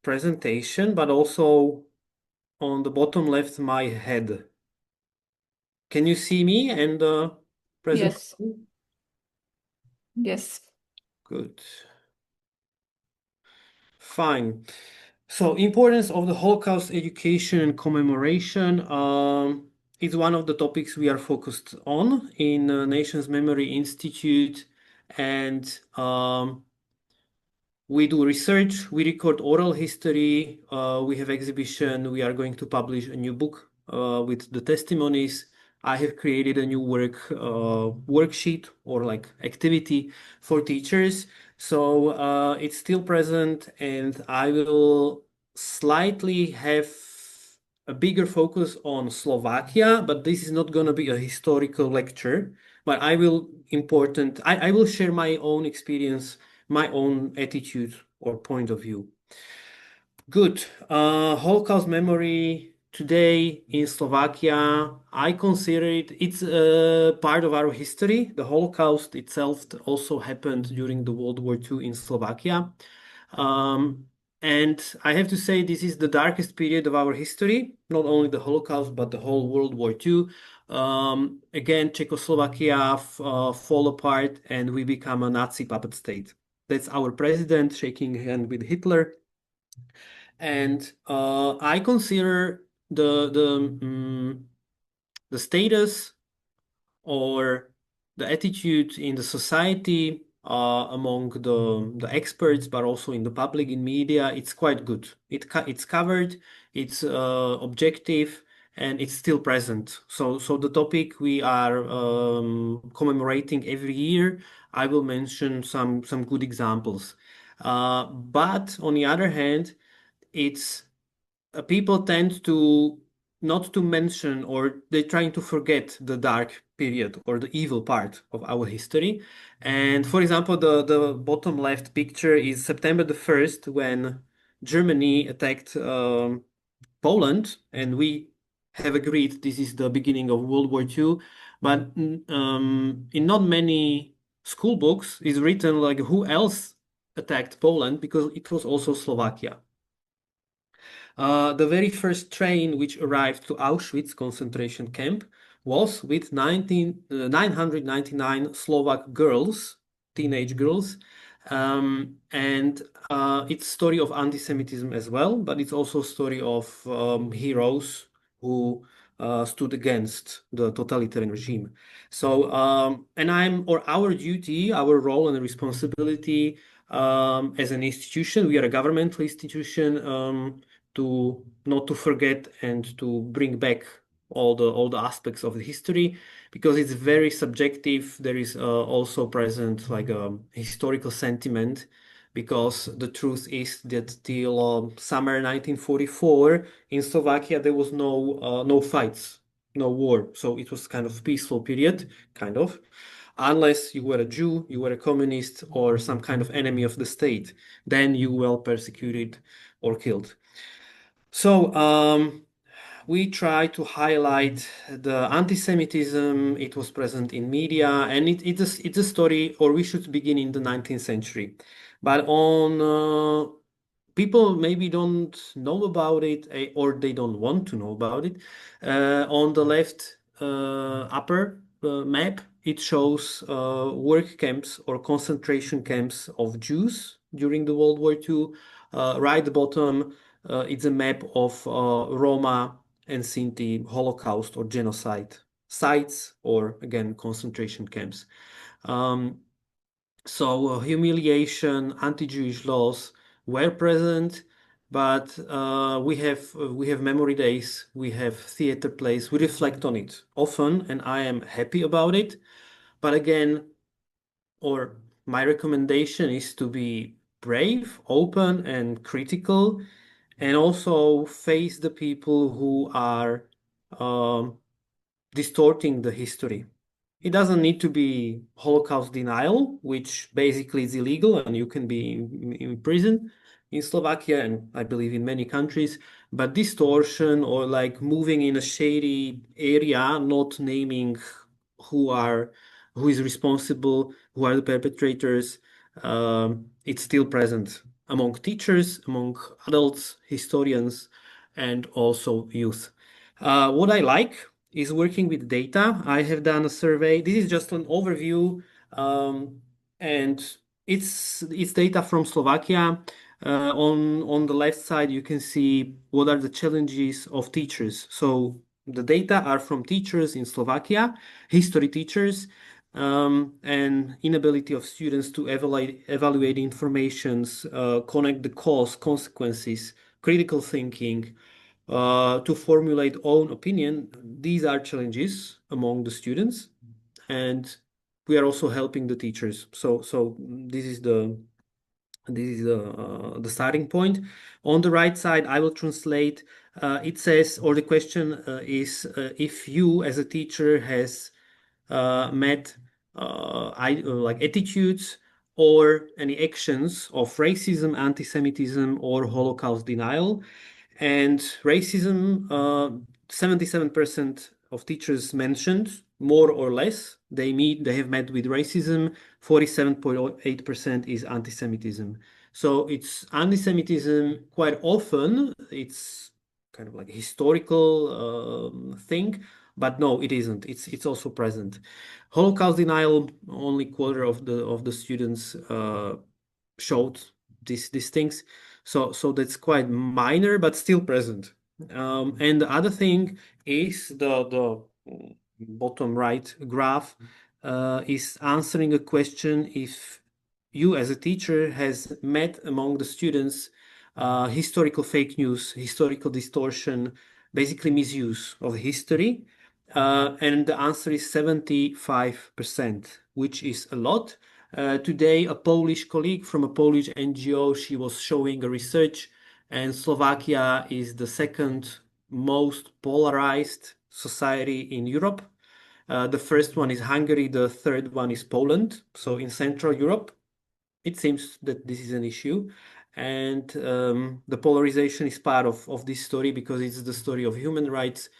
presentation, but also on the bottom left, my head. Can you see me and the Yes. presentation? Yes. Good. Fine. So, importance of the Holocaust education and commemoration is one of the topics we are focused on in Nations Memory Institute, and we do research, we record oral history, we have exhibition, we are going to publish a new book with the testimonies. I have created a new worksheet or like activity for teachers. So it's still present, and I will slightly have a bigger focus on Slovakia, but this is not going to be a historical lecture. But I will share my own experience, my own attitude or point of view. Good. Holocaust memory today in Slovakia, I consider it's a part of our history. The Holocaust itself also happened during the World War II in Slovakia. Um, and I have to say, this is the darkest period of our history, not only the Holocaust, but the whole World War II. Again, Czechoslovakia fall apart and we become a Nazi puppet state. That's our president shaking hand with Hitler. And I consider the status or the attitude in the society among the experts, but also in the public, in media, it's quite good. It's covered, it's objective, and it's still present. So the topic we are commemorating every year, I will mention some good examples. But on the other hand, it's people tend to not to mention, or they're trying to forget the dark period or the evil part of our history. And for example, the bottom left picture is September the 1st, when Germany attacked Poland, and we have agreed this is the beginning of World War II. But in not many school books is written like who else attacked Poland, because it was also Slovakia. The very first train which arrived to Auschwitz concentration camp was with 999 Slovak girls, teenage girls. And it's a story of anti-Semitism as well, but it's also a story of heroes who stood against the totalitarian regime. So, or our duty, our role and responsibility as an institution, we are a governmental institution, to not to forget and to bring back all the aspects of the history, because it's very subjective. There is also present like a historical sentiment, because the truth is that till summer 1944 in Slovakia there was no fights, no war, so it was kind of peaceful period, kind of, unless you were a Jew, you were a communist, or some kind of enemy of the state, then you were persecuted or killed. So we try to highlight the anti-Semitism. It was present in media, and it's a story, or we should begin in the 19th century. But people maybe don't know about it, or they don't want to know about it. On the left upper map, it shows work camps or concentration camps of Jews during the World War II. Right bottom, it's a map of Roma and Sinti Holocaust or genocide sites, or again, concentration camps. So humiliation, anti-Jewish laws were present, but we have memory days, we have theater plays, we reflect on it often, and I am happy about it. But again, or my recommendation is to be brave, open, and critical, and also face the people who are distorting the history. It doesn't need to be Holocaust denial, which basically is illegal and you can be in prison in Slovakia and I believe in many countries, but distortion or like moving in a shady area, not naming who is responsible, who are the perpetrators, it's still present. among teachers, among adults, historians, and also youth. What I like is working with data. I have done a survey. This is just an overview, and it's data from Slovakia. On the left side, you can see what are the challenges of teachers. So the data are from teachers in Slovakia, history teachers, and inability of students to evaluate informations, connect the cause, consequences, critical thinking, to formulate own opinion. These are challenges among the students, and we are also helping the teachers. So this is the starting point. On the right side, I will translate. It says, or the question is, if you as a teacher has met like attitudes or any actions of racism, anti-Semitism, or Holocaust denial. And racism, 77% of teachers mentioned more or less they have met with racism. 47.8% is anti-Semitism. So it's anti-Semitism quite often. It's kind of like a historical thing, but no, it isn't. It's also present. Holocaust denial, only quarter of the students showed these things. So that's quite minor, but still present. And the other thing is the bottom right graph is answering a question if you as a teacher has met among the students historical fake news, historical distortion, basically misuse of history. And the answer is 75%, which is a lot. Today, a Polish colleague from a Polish NGO, she was showing a research, and Slovakia is the second most polarized society in Europe. The first one is Hungary, the third one is Poland. So in Central Europe, it seems that this is an issue. And the polarization is part of this story because it's the story of human rights.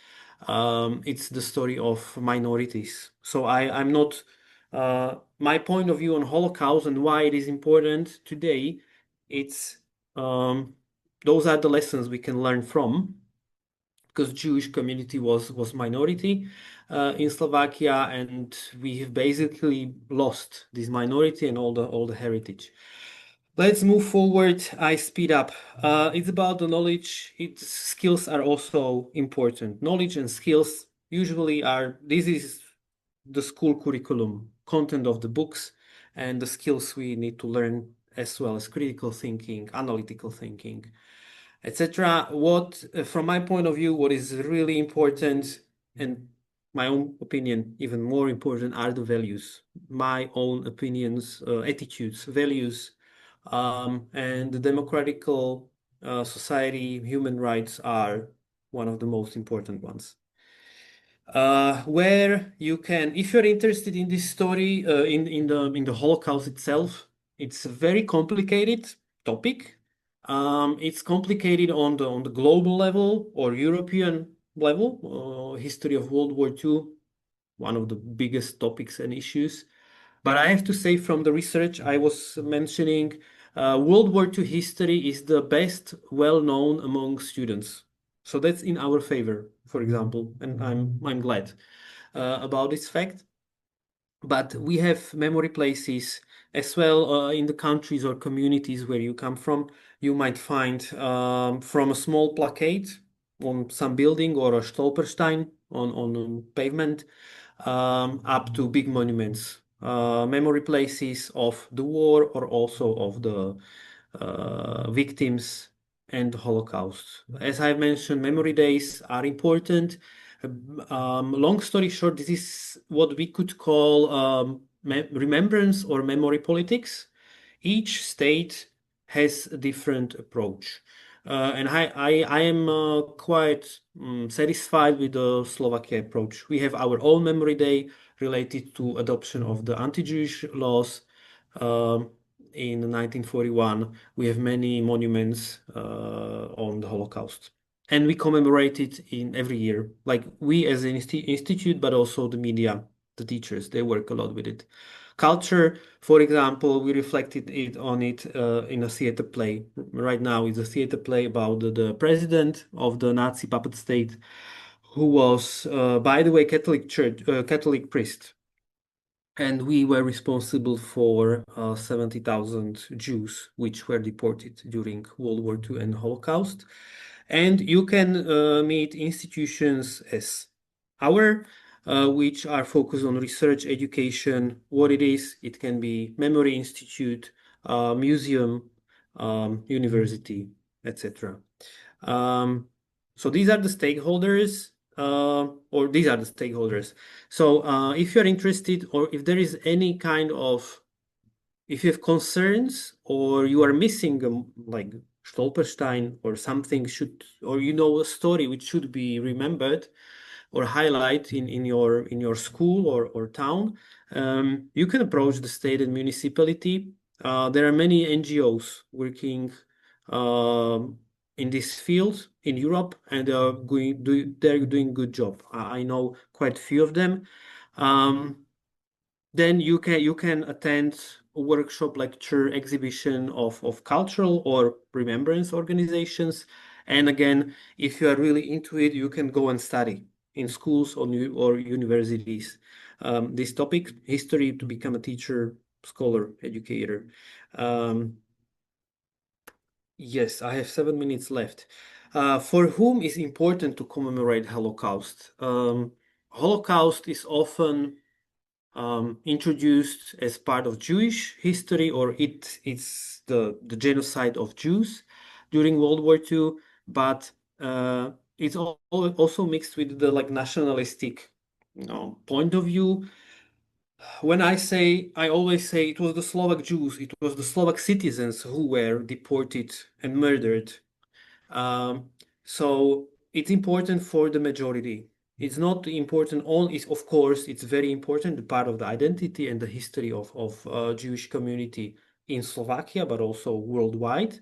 It's the story of minorities. So I'm not, my point of view on Holocaust and why it is important today, it's, those are the lessons we can learn from because Jewish community was minority in Slovakia, and we have basically lost this minority and all the heritage. Let's move forward. I speed up. It's about the knowledge. Its skills are also important. Knowledge and skills usually are, this is the school curriculum, content of the books, and the skills we need to learn as well as critical thinking, analytical thinking, etc. What, from my point of view, what is really important, and my own opinion, even more important, are the values. My own opinions, attitudes, values, and the democratical society, human rights are one of the most important ones. Where you can, if you're interested in this story, in the Holocaust itself, it's a very complicated topic. It's complicated on the global level or European level. History of World War II, one of the biggest topics and issues. But I have to say, from the research I was mentioning, World War II history is the best well known among students. So that's in our favor, for example, and I'm glad about this fact. But we have memory places as well in the countries or communities where you come from. You might find from a small placard on some building or a Stolperstein on pavement up to big monuments, memory places of the war or also of the victims and the Holocaust. As I mentioned, memory days are important. Long story short, this is what we could call remembrance or memory politics. Each state has a different approach. And I am quite satisfied with the Slovakia approach. We have our own memory day related to adoption of the anti-Jewish laws in 1941. We have many monuments on the Holocaust. And we commemorate it in every year, like we as an institute, but also the media, the teachers, they work a lot with it. culture. For example, we reflected it on it in a theater play. Right now, it's a theater play about the president of the Nazi puppet state, who was, by the way, Catholic priest. And we were responsible for 70,000 Jews, which were deported during World War II and Holocaust. And you can meet institutions as our, which are focused on research, education, what it is. It can be Memory Institute, museum, university, etc. So these are the stakeholders, or these are the stakeholders. So if you're interested, or if there is any kind of, if you have concerns, or you are missing like Stolperstein or something should, or you know a story which should be remembered or highlight in your school or town, you can approach the state and municipality. There are many NGOs working in this field in Europe, and they're doing good job. I know quite a few of them. Then you can attend a workshop, lecture, exhibition of cultural or remembrance organizations. And again, if you are really into it, you can go and study in schools or universities this topic, history, to become a teacher, scholar, educator. Um, yes, I have 7 minutes left. For whom is important to commemorate Holocaust? Holocaust is often introduced as part of Jewish history, or it's the genocide of Jews during World War II, but it's also mixed with the nationalistic, point of view. I always say it was the Slovak Jews, it was the Slovak citizens who were deported and murdered. um, so it's important for the majority. It's not important only, of course, it's very important, part of the identity and the history of Jewish community in Slovakia, but also worldwide,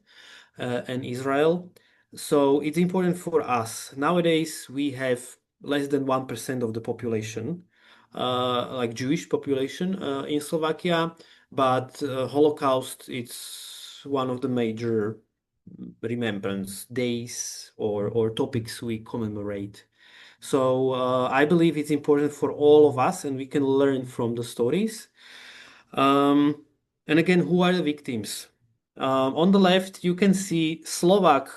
and Israel. So it's important for us. Nowadays, we have less than 1% of the population, like Jewish population, in Slovakia, but Holocaust, it's one of the major remembrance days or topics we commemorate. So I believe it's important for all of us, and we can learn from the stories. Um, and again, who are the victims? On the left, you can see Slovak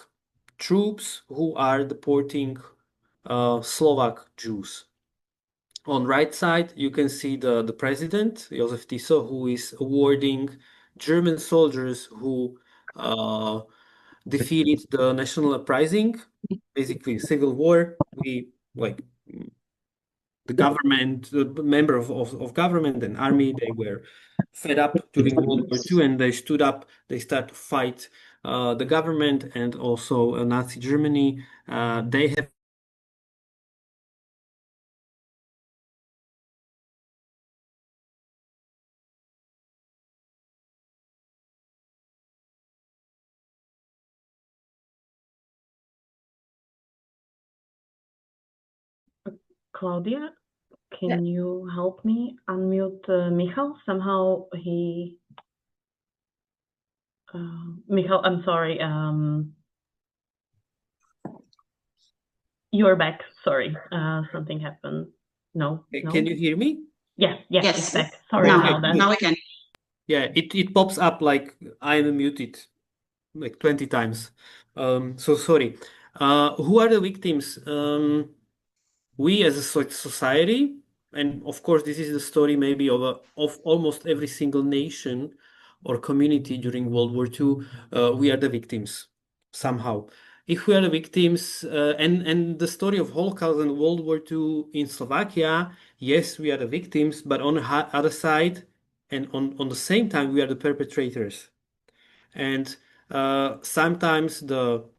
troops who are deporting Slovak Jews. On right side, you can see the president, Josef Tiso, who is awarding German soldiers who defeated the national uprising, basically civil war. We like the government, the member of government and army, they were fed up during World War II, and they stood up. They start to fight the government and also Nazi Germany. They have Claudia, Yeah. can you help me unmute Michal? Somehow Michal, I'm sorry. You're back. Sorry, something happened. No. Can you hear me? Yes, Yes. it's back. Sorry Okay, about that. Now we can. Yeah, it pops up like I'm muted like 20 times. So sorry. Who are the victims? We as a society, and of course, this is the story maybe of almost every single nation or community during World War II. We are the victims somehow. If we are the victims, and the story of Holocaust and World War II in Slovakia, yes, we are the victims, but on the other side, and on the same time, we are the perpetrators. And sometimes the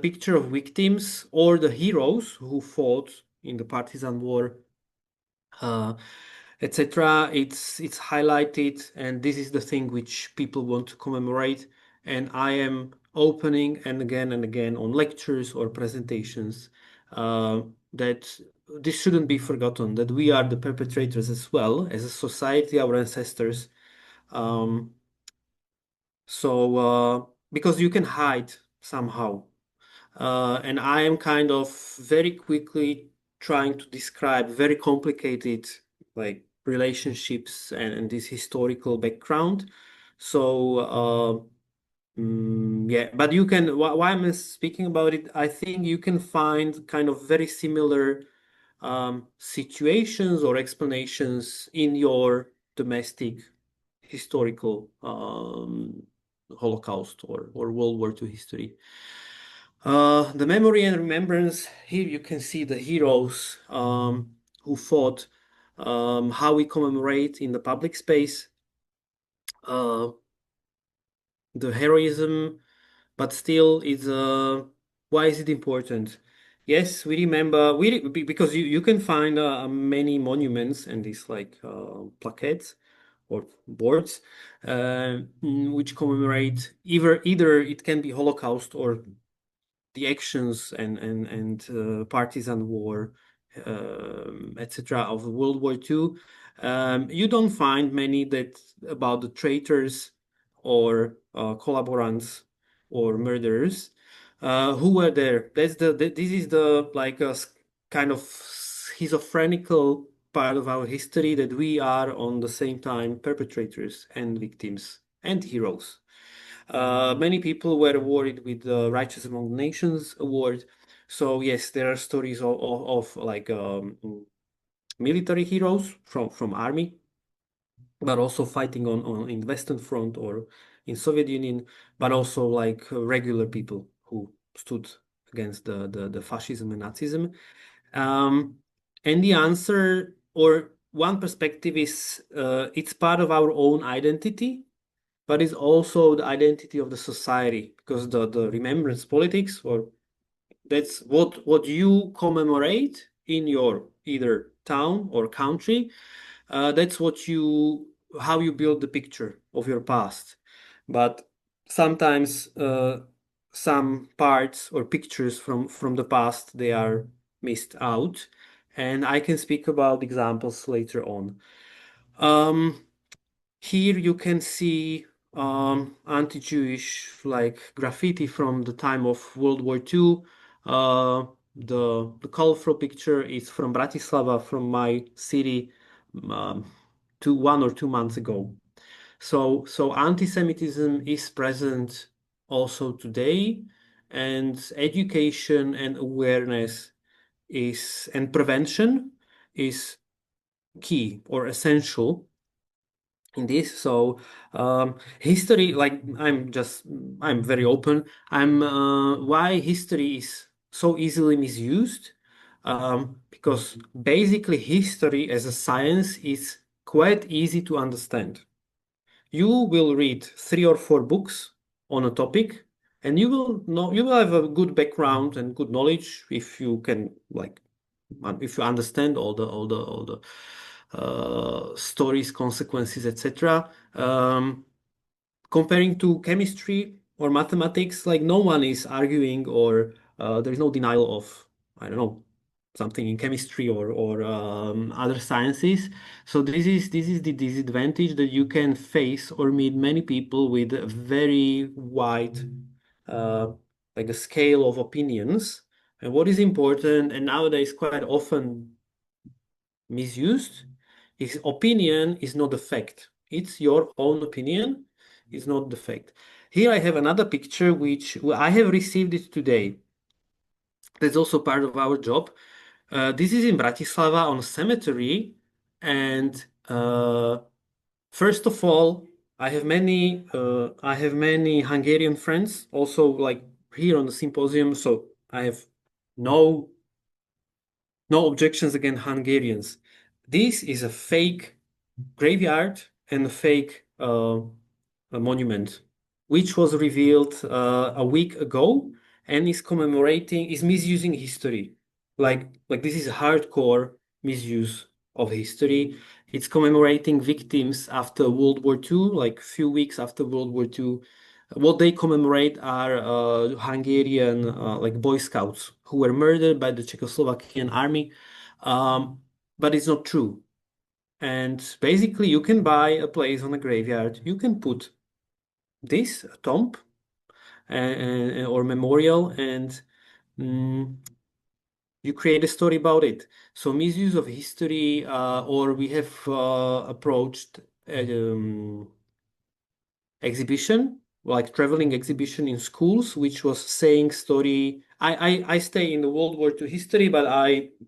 picture of victims or the heroes who fought in the partisan war, uh, etc. It's highlighted, and this is the thing which people want to commemorate. And I am opening and again on lectures or presentations that this shouldn't be forgotten, that we are the perpetrators as well, as a society, our ancestors. Because you can hide somehow. And I am kind of very quickly trying to describe very complicated like relationships and this historical background. So yeah, but you can, why I'm speaking about it, I think you can find kind of very similar situations or explanations in your domestic historical Holocaust or World War II history. The memory and remembrance, here you can see the heroes who fought, how we commemorate in the public space, the heroism, but still it's why is it important? Yes, we remember because you can find many monuments and these like plaquettes or boards which commemorate either it can be Holocaust or the actions and partisan war, etc. of World War II. You don't find many that about the traitors or collaborants or murderers who were there. This is the like a kind of schizophrenical part of our history that we are on the same time perpetrators and victims and heroes. Many people were awarded with the Righteous Among Nations award. So yes, there are stories of like military heroes from army, but also fighting on in Western Front or in Soviet Union, but also like regular people who stood against the fascism and Nazism. And the answer, or one perspective is it's part of our own identity, but it's also the identity of the society, because the remembrance politics, or that's what you commemorate in your either town or country. That's how you build the picture of your past. But sometimes some parts or pictures from the past, they are missed out, and I can speak about examples later on. Here you can see anti-Jewish like graffiti from the time of World War II. The colorful picture is from Bratislava, from my city, 1 or 2 months ago. So anti-Semitism is present also today, and education and awareness and prevention is key or essential in this. So history, like I'm very open. Why history is so easily misused? Because basically history as a science is quite easy to understand. You will read 3 or 4 books on a topic, and you will have a good background and good knowledge if you can if you understand all the stories, consequences, etc. Comparing to chemistry or mathematics, like no one is arguing or there is no denial of, I don't know, something in chemistry or other sciences. So this is the disadvantage, that you can face or meet many people with a very wide like a scale of opinions. And what is important, and nowadays quite often misused, is opinion is not a fact. It's your own opinion, it's not the fact. Here I have another picture which I have received it today. That's also part of our job. This is in Bratislava on a cemetery, and first of all, I have many Hungarian friends also like here on the symposium, so I have no objections against Hungarians. This is a fake graveyard and a fake a monument, which was revealed a week ago and is misusing history. Like this is hardcore misuse of history. It's commemorating victims after World War II, like few weeks after World War II. What they commemorate are Hungarian like Boy Scouts who were murdered by the Czechoslovakian army. But it's not true. And basically, you can buy a place on a graveyard. You can put this, a tomb, or memorial, and mm, you create a story about it. So misuse of history, or we have approached exhibition, like traveling exhibition in schools, which was saying story. I stay in the World War II history, but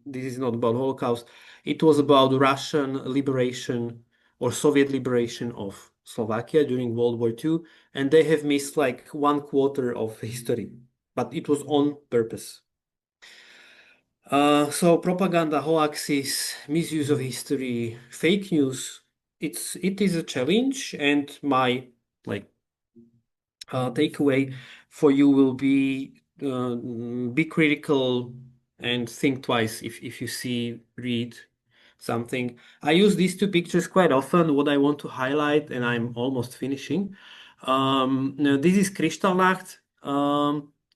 this is not about Holocaust. It was about Russian liberation or Soviet liberation of Slovakia during World War II, and they have missed like 1/4 of history, but it was on purpose. So propaganda, hoaxes, misuse of history, fake news, it is a challenge, and my like takeaway for you will be critical and think twice if you read something. I use these two pictures quite often, what I want to highlight, and I'm almost finishing. Now this is Kristallnacht,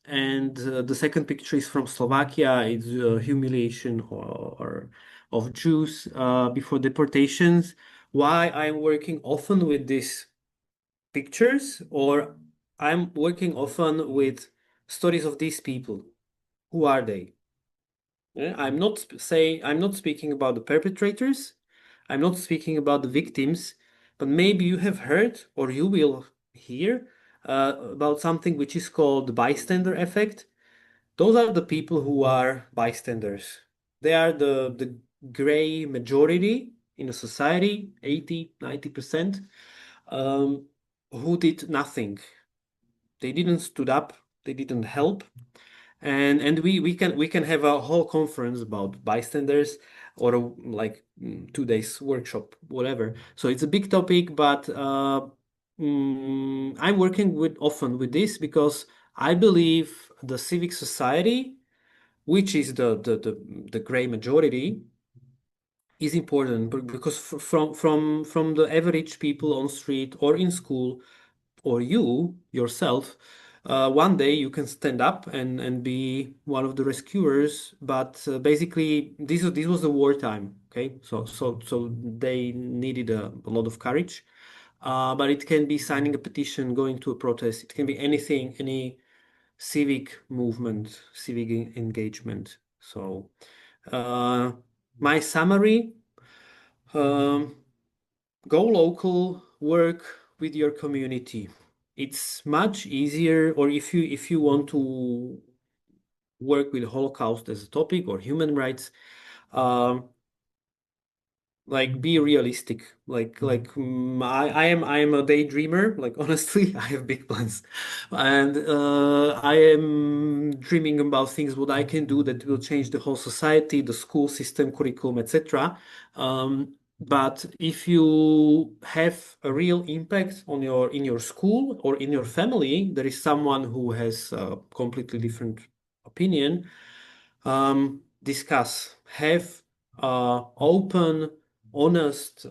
and the second picture is from Slovakia. It's humiliation or of Jews before deportations. Why I'm working often with these pictures, or I'm working often with stories of these people. Who are they? Yeah, I'm not speaking about the perpetrators. I'm not speaking about the victims, but maybe you have heard or you will hear about something which is called the bystander effect. Those are the people who are bystanders. They are the gray majority in a society, 80, 90%, um, who did nothing. They didn't stood up, they didn't help. And we can have a whole conference about bystanders, or like 2 days workshop, whatever. So it's a big topic, but I'm working with often with this because I believe the civic society, which is the gray majority, is important because from the average people on street or in school, or you yourself, one day you can stand up and be one of the rescuers. But basically, this was the wartime. Okay, so they needed a lot of courage. But it can be signing a petition, going to a protest. It can be anything, any civic movement, civic engagement. So, my summary. Um, Go local, work with your community. It's much easier, or if you want to work with Holocaust as a topic or human rights, um, like be realistic. I am a daydreamer. Like honestly, I have big plans, and I am dreaming about things what I can do that will change the whole society, the school system, curriculum, etc. But if you have a real impact on in your school or in your family, there is someone who has a completely different opinion. Discuss, have open, honest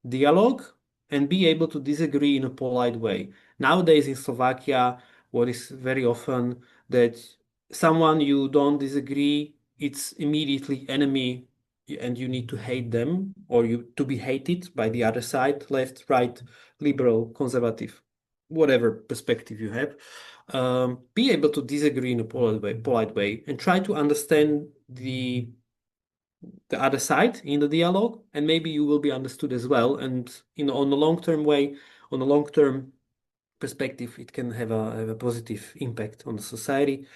dialogue, and be able to disagree in a polite way. Nowadays in Slovakia, what is very often that someone you don't disagree, it's immediately enemy, and you need to hate them, or you to be hated by the other side, left, right, liberal, conservative, whatever perspective you have. Be able to disagree in a polite way, and try to understand the other side in the dialogue, and maybe you will be understood as well. And on the long term way, on a long term perspective, it can have a positive impact on the society.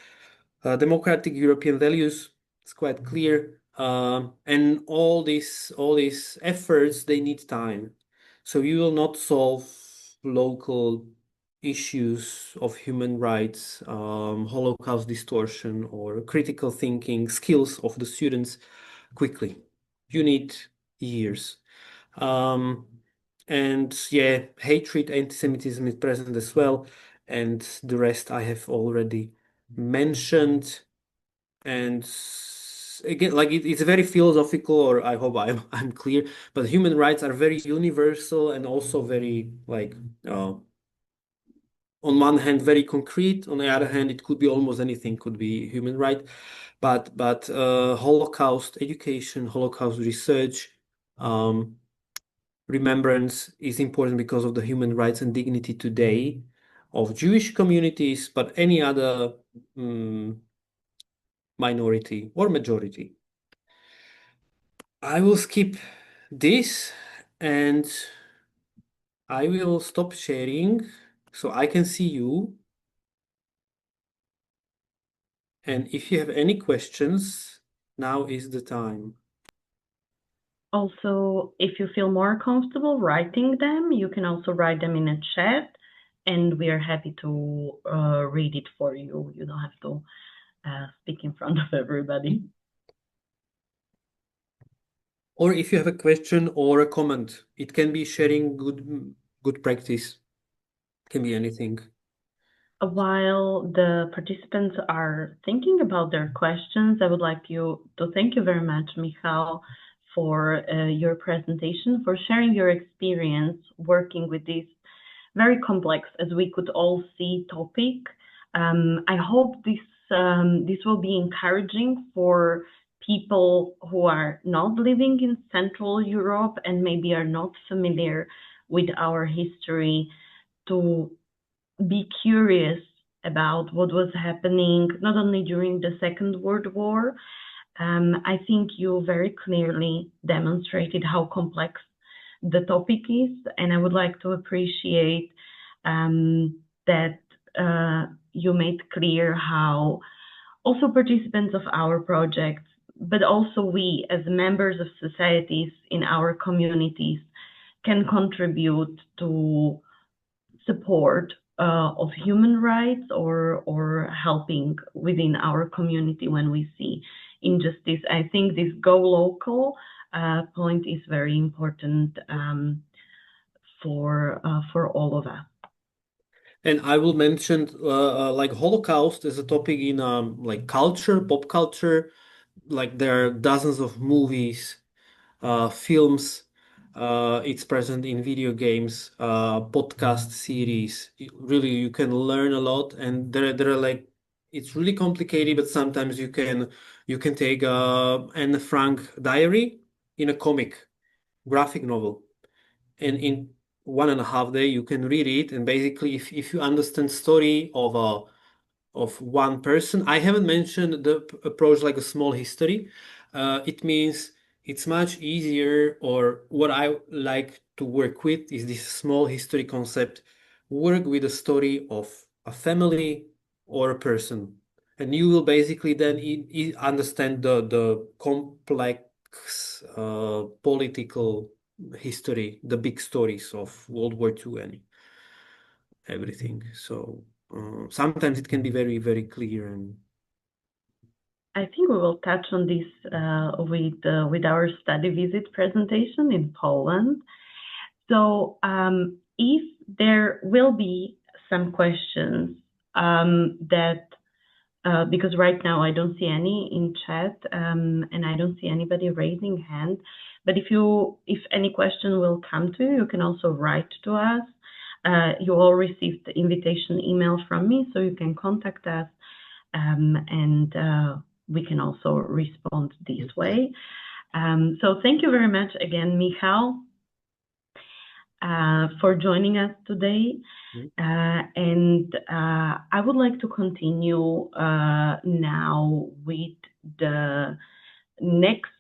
Democratic European values, it's quite clear. And all these efforts, they need time. So you will not solve local issues of human rights, Holocaust distortion, or critical thinking skills of the students quickly. You need years. Um, and yeah, hatred, anti-Semitism is present as well. And the rest I have already mentioned. And again, like it's very philosophical, or I hope I'm clear, but human rights are very universal and also very like on one hand very concrete, on the other hand it could be almost anything, could be human right, but Holocaust education, Holocaust research, remembrance is important because of the human rights and dignity today of Jewish communities, but any other minority or majority. I will skip this and I will stop sharing so I can see you. And if you have any questions, now is the time. Also, if you feel more comfortable writing them, you can also write them in a chat, and we are happy to read it for you. You don't have to speak in front of everybody. Or if you have a question or a comment, it can be sharing good practice. Can be anything. While the participants are thinking about their questions, I would like to thank you very much, Michal, for your presentation, for sharing your experience working with this very complex, as we could all see, topic. I hope this will be encouraging for people who are not living in Central Europe and maybe are not familiar with our history to be curious about what was happening, not only during the Second World War. I think you very clearly demonstrated how complex the topic is, and I would like to appreciate that you made clear how also participants of our project, but also we as members of societies in our communities can contribute to support of human rights or helping within our community when we see injustice. I think this go local point is very important for all of us. And I will mention like Holocaust is a topic in like culture, pop culture. Like there are dozens of movies, films. It's present in video games, podcast series. Really, you can learn a lot, and there are like it's really complicated, but sometimes you can take Anne Frank diary in a comic, graphic novel, and in 1.5 day you can read it. And basically, if you understand story of one person. I haven't mentioned the approach like a small history. It means it's much easier, or what I like to work with is this small history concept. Work with a story of a family or a person, and you will basically then understand the complex political history, the big stories of World War II and everything. So sometimes it can be very, very clear and I think we will touch on this with our study visit presentation in Poland. So if there will be some questions that because right now I don't see any in chat and I don't see anybody raising hand. But if any question will come to you, you can also write to us. You all received the invitation email from me, so you can contact us and we can also respond this way. So thank you very much again, Michal, for joining us today. And I would like to continue now with the next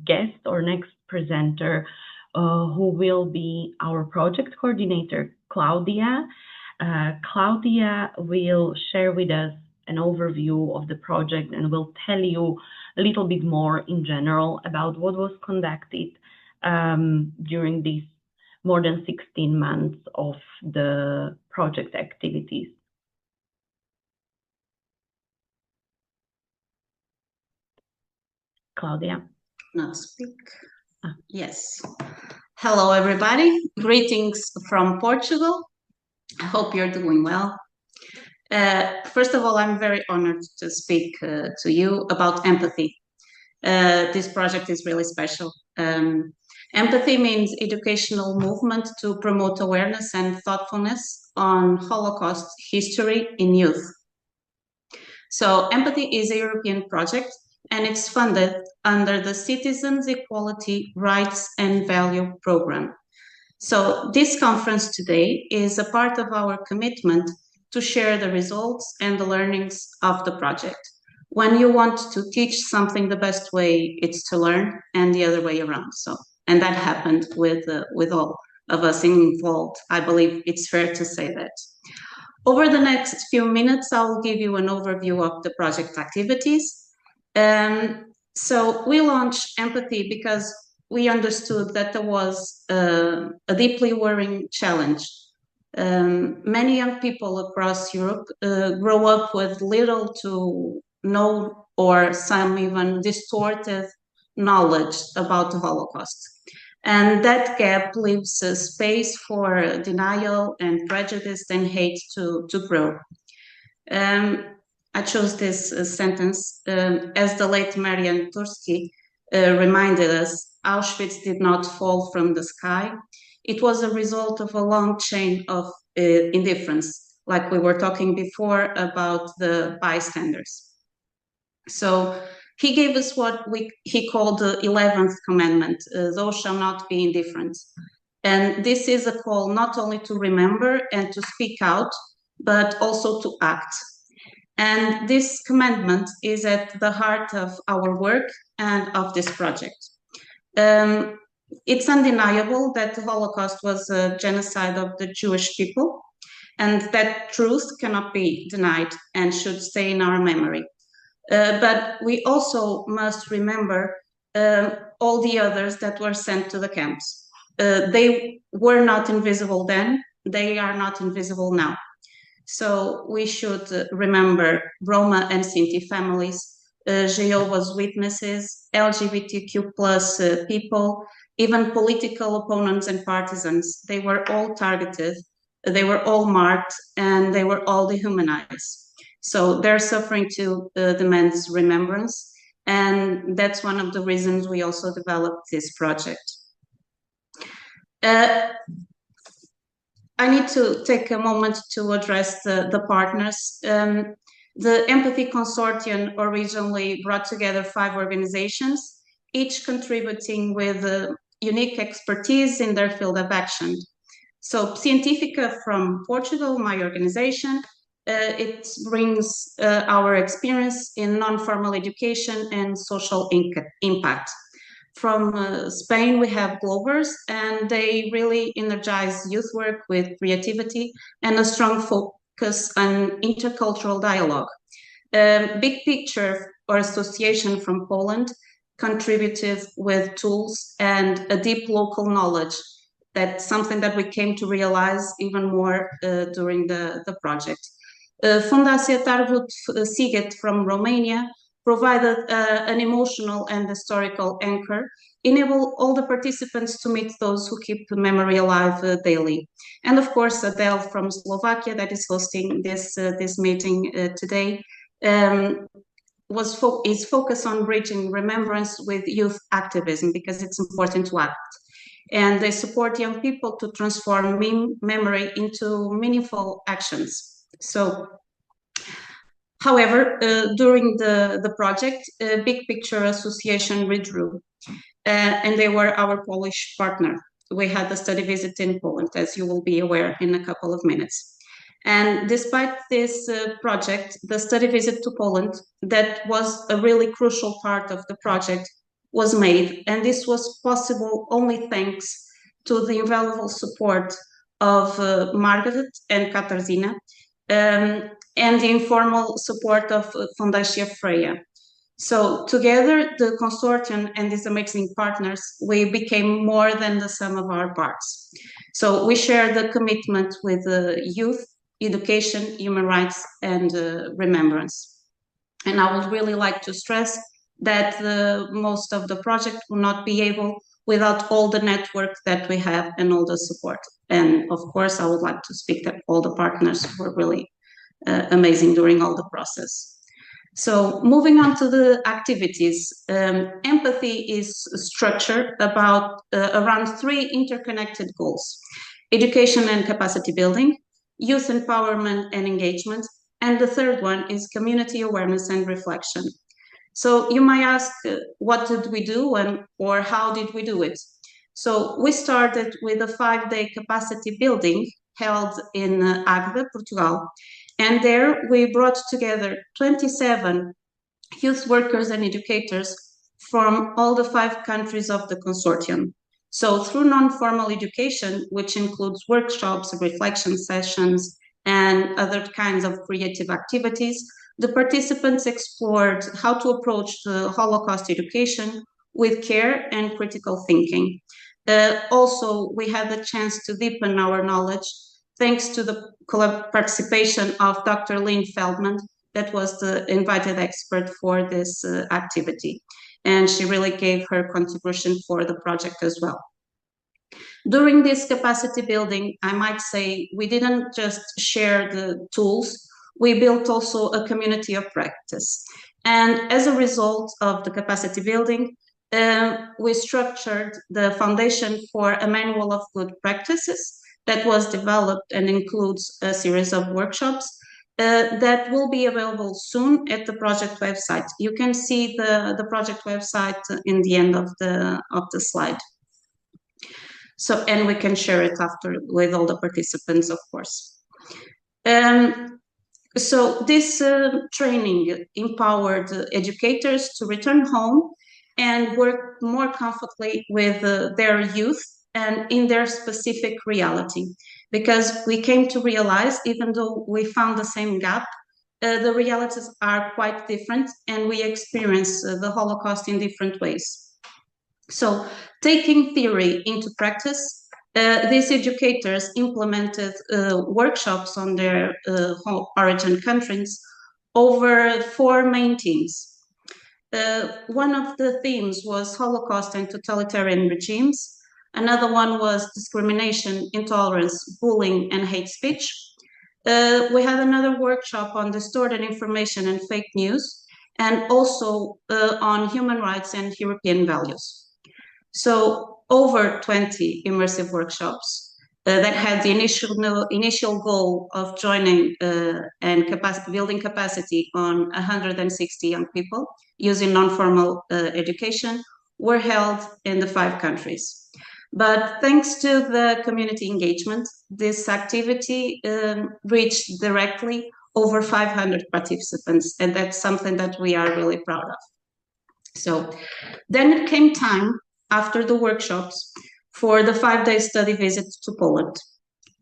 guest or next presenter, who will be our project coordinator, Claudia. Claudia will share with us an overview of the project and will tell you a little bit more in general about what was conducted during these more than 16 months of the project activities. Claudia. Not speak. Yes. Hello, everybody. Greetings from Portugal. I hope you're doing well. First of all, I'm very honored to speak to you about empathy. This project is really special. Empathy means educational movement to promote awareness and thoughtfulness on Holocaust history in youth. So empathy is a European project, and it's funded under the Citizens Equality, Rights and Value program. So this conference today is a part of our commitment to share the results and the learnings of the project. When you want to teach something, the best way is to learn, and the other way around. And that happened with all of us involved. I believe it's fair to say that. Over the next few minutes, I'll give you an overview of the project activities. So we launched Empathy because we understood that there was a deeply worrying challenge. Many young people across Europe grow up with little to no, or some even distorted knowledge about the Holocaust. And that gap leaves a space for denial and prejudice and hate to grow. I chose this sentence as the late Marian Tursky reminded us, Auschwitz did not fall from the sky. It was a result of a long chain of indifference, like we were talking before about the bystanders. So he gave us what he called the 11th commandment, thou shalt not be indifferent. And this is a call not only to remember and to speak out, but also to act. And this commandment is at the heart of our work and of this project. It's undeniable that the Holocaust was a genocide of the Jewish people, and that truth cannot be denied and should stay in our memory. But we also must remember all the others that were sent to the camps. They were not invisible then, they are not invisible now. So we should remember Roma and Sinti families, Jehovah's Witnesses, LGBTQ plus people, even political opponents and partisans. They were all targeted, they were all marked, and they were all dehumanized. So their suffering too demands remembrance, and that's one of the reasons we also developed this project. I need to take a moment to address the partners. The Empathy Consortium originally brought together 5 organizations, each contributing with unique expertise in their field of action. So Científica from Portugal, my organization, it brings our experience in non-formal education and social impact. From Spain, we have Glovers, and they really energize youth work with creativity and a strong focus on intercultural dialogue. Big Picture, or association from Poland, contributed with tools and a deep local knowledge. That's something that we came to realize even more during the project. Fundacja Tarvut Siget from Romania provided an emotional and historical anchor, enable all the participants to meet those who keep the memory alive daily. And of course, Adele from Slovakia, that is hosting this meeting today, is focused on bridging remembrance with youth activism, because it's important to act. And they support young people to transform memory into meaningful actions. So, however, during the project, Big Picture Association withdrew, and they were our Polish partner. We had the study visit in Poland, as you will be aware in a couple of minutes. And despite this project, the study visit to Poland, that was a really crucial part of the project, was made. And this was possible only thanks to the invaluable support of Margaret and Katarzyna, and the informal support of Fundacja Freya. So together, the consortium and these amazing partners, we became more than the sum of our parts. So we share the commitment with youth, education, human rights, and remembrance. And I would really like to stress that most of the project will not be able without all the network that we have and all the support. And of course, I would like to speak that all the partners were really amazing during all the process. So moving on to the activities, empathy is structured around three interconnected goals: education and capacity building, youth empowerment and engagement, and the third one is community awareness and reflection. So you might ask, what did we do or how did we do it? So we started with a 5-day capacity building held in Agde, Portugal. And there we brought together 27 youth workers and educators from all the 5 countries of the consortium. So through non-formal education, which includes workshops, reflection sessions, and other kinds of creative activities, the participants explored how to approach the Holocaust education with care and critical thinking. Also, we had the chance to deepen our knowledge thanks to the participation of Dr. Lynn Feldman, that was the invited expert for this activity. And she really gave her contribution for the project as well. During this capacity building, I might say we didn't just share the tools, we built also a community of practice. And as a result of the capacity building, we structured the foundation for a manual of good practices that was developed and includes a series of workshops that will be available soon at the project website. You can see the project website in the end of the slide. So, and we can share it after with all the participants, of course. So this training empowered educators to return home and work more comfortably with their youth and in their specific reality. Because we came to realize, even though we found the same gap, the realities are quite different and we experience the Holocaust in different ways. So taking theory into practice, these educators implemented workshops on their origin countries over 4 main themes. One of the themes was Holocaust and totalitarian regimes. Another one was discrimination, intolerance, bullying, and hate speech. We had another workshop on distorted information and fake news, and also on human rights and European values. So over 20 immersive workshops that had the initial goal of joining and building capacity on 160 young people using non-formal education were held in the 5 countries. But thanks to the community engagement, this activity reached directly over 500 participants, and that's something that we are really proud of. So then it came time after the workshops for the 5-day study visit to Poland.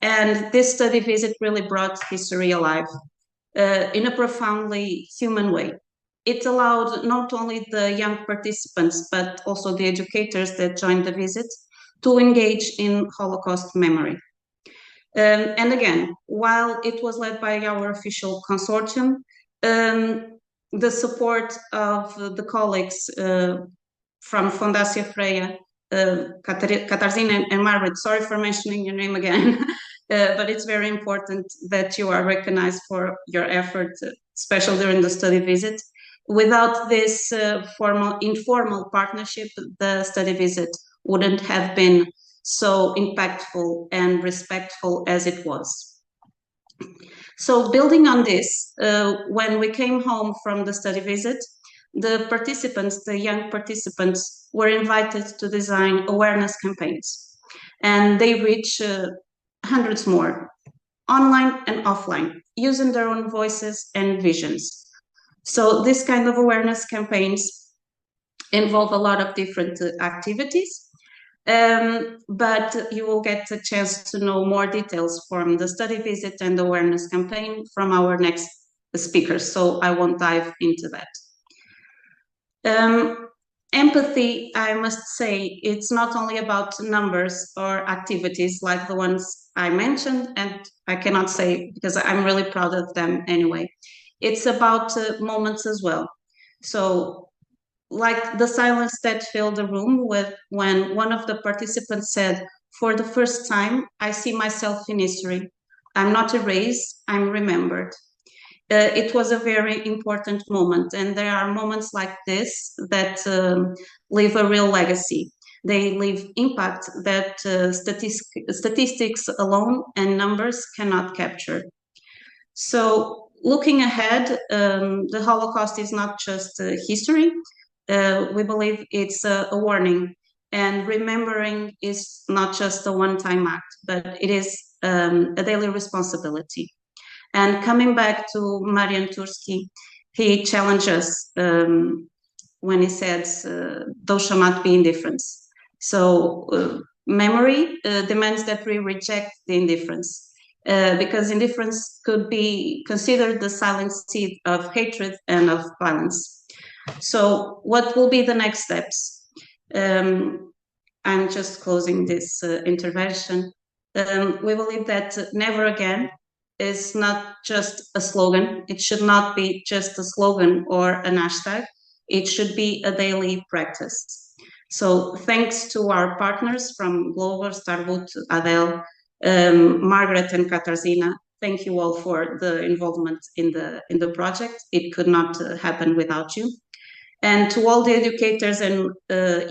And this study visit really brought history alive in a profoundly human way. It allowed not only the young participants, but also the educators that joined the visit to engage in Holocaust memory. And again, while it was led by our official consortium, the support of the colleagues from Fundação Freia, Katarzyna and Margaret, sorry for mentioning your name again, but it's very important that you are recognized for your effort, especially during the study visit. Without this informal partnership, the study visit wouldn't have been so impactful and respectful as it was. So building on this, when we came home from the study visit, the participants, the young participants, were invited to design awareness campaigns. And they reach hundreds more, online and offline, using their own voices and visions. So this kind of awareness campaigns involve a lot of different activities, but you will get a chance to know more details from the study visit and awareness campaign from our next speakers, so I won't dive into that. Empathy, I must say, it's not only about numbers or activities like the ones I mentioned, and I cannot say because I'm really proud of them anyway. It's about moments as well. So like the silence that filled the room when one of the participants said, "For the first time, I see myself in history. I'm not erased, I'm remembered." it was a very important moment. And there are moments like this that leave a real legacy. They leave impact that statistics alone and numbers cannot capture. So looking ahead, the Holocaust is not just history. We believe it's a warning. And remembering is not just a one-time act, but it is a daily responsibility. And coming back to Marian Turski, he challenged us when he said, thou shalt not be indifference. So memory demands that we reject the indifference. Because indifference could be considered the silent seed of hatred and of violence. So what will be the next steps? I'm just closing this intervention. We believe that never again is not just a slogan. It should not be just a slogan or an hashtag. It should be a daily practice. So thanks to our partners from Glover, Starwood, Adele, Margaret and Katarzyna, thank you all for the involvement in the project. It could not happen without you. And to all the educators and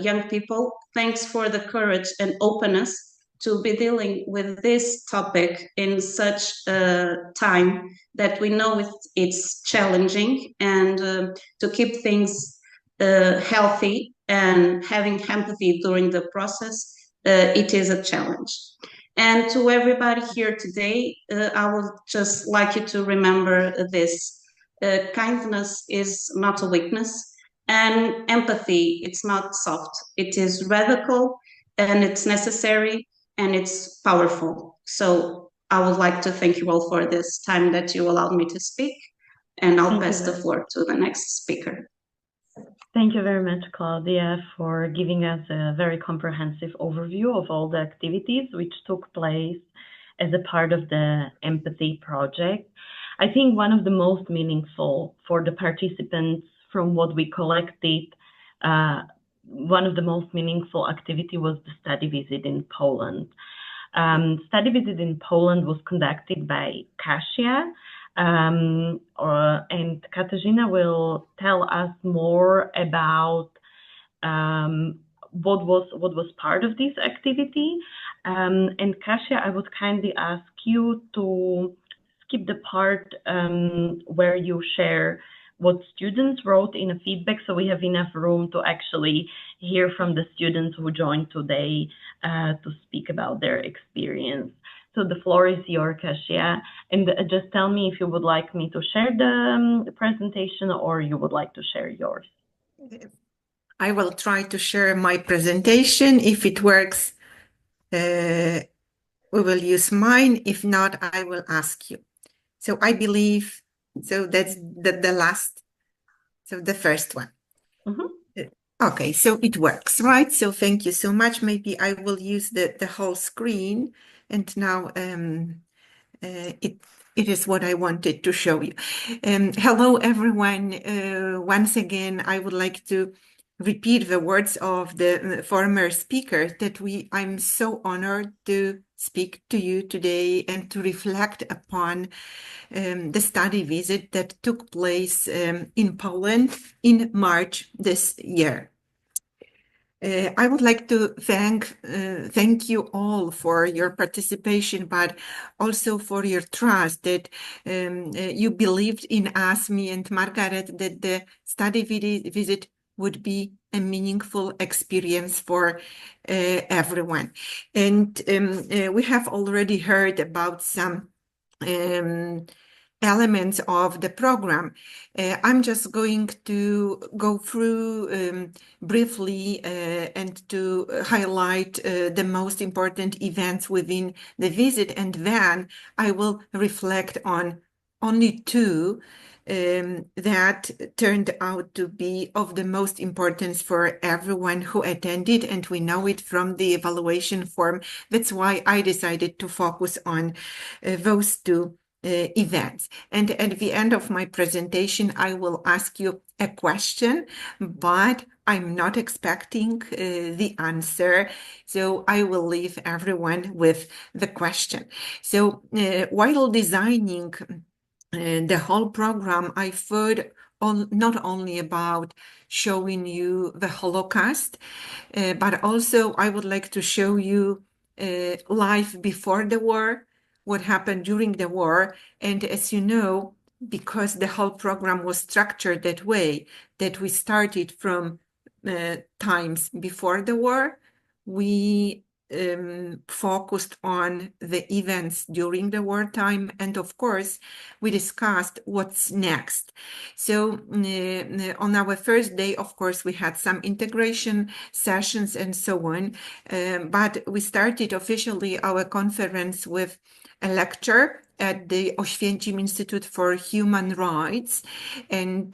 young people, thanks for the courage and openness to be dealing with this topic in such a time that we know it's challenging, and to keep things healthy and having empathy during the process, it is a challenge. And to everybody here today, I would just like you to remember this. Kindness is not a weakness, and empathy, it's not soft. It is radical, and it's necessary, and it's powerful. So I would like to thank you all for this time that you allowed me to speak, and I'll pass the floor to the next speaker. Thank you very much, Claudia, for giving us a very comprehensive overview of all the activities which took place as a part of the Empathy Project. I think one of the most meaningful for the participants from what we collected, one of the most meaningful activity was the study visit in Poland. Study visit in Poland was conducted by Kasia, and Katarzyna will tell us more about what was part of this activity. And Kasia, I would kindly ask you to skip the part where you share what students wrote in a feedback, so we have enough room to actually hear from the students who joined today to speak about their experience. So the floor is yours, Kasia, and just tell me if you would like me to share the presentation or you would like to share yours. I will try to share my presentation. If it works, we will use mine. If not, I will ask you. So I believe, so that's the last, so the first one. Okay, so it works, right? So thank you so much. Maybe I will use the whole screen, and now it is what I wanted to show you. Hello, everyone. Once again, I would like to repeat the words of the former speaker that I'm so honored to speak to you today and to reflect upon the study visit that took place in Poland in March this year. I would like to thank you all for your participation, but also for your trust that you believed in us, me and Margaret, that the study visit would be a meaningful experience for everyone. And we have already heard about some elements of the program. I'm just going to go through briefly and to highlight the most important events within the visit, and then I will reflect on only two that turned out to be of the most importance for everyone who attended, and we know it from the evaluation form. That's why I decided to focus on those two events. And at the end of my presentation, I will ask you a question, but I'm not expecting the answer. So I will leave everyone with the question. So while designing the whole program, I thought not only about showing you the Holocaust, but also I would like to show you life before the war, what happened during the war. And as you know, because the whole program was structured that way, that we started from times before the war, we focused on the events during the wartime, and of course, we discussed what's next. So on our first day, of course, we had some integration sessions and so on, but we started officially our conference with a lecture at the Oświęcim Institute for Human Rights, and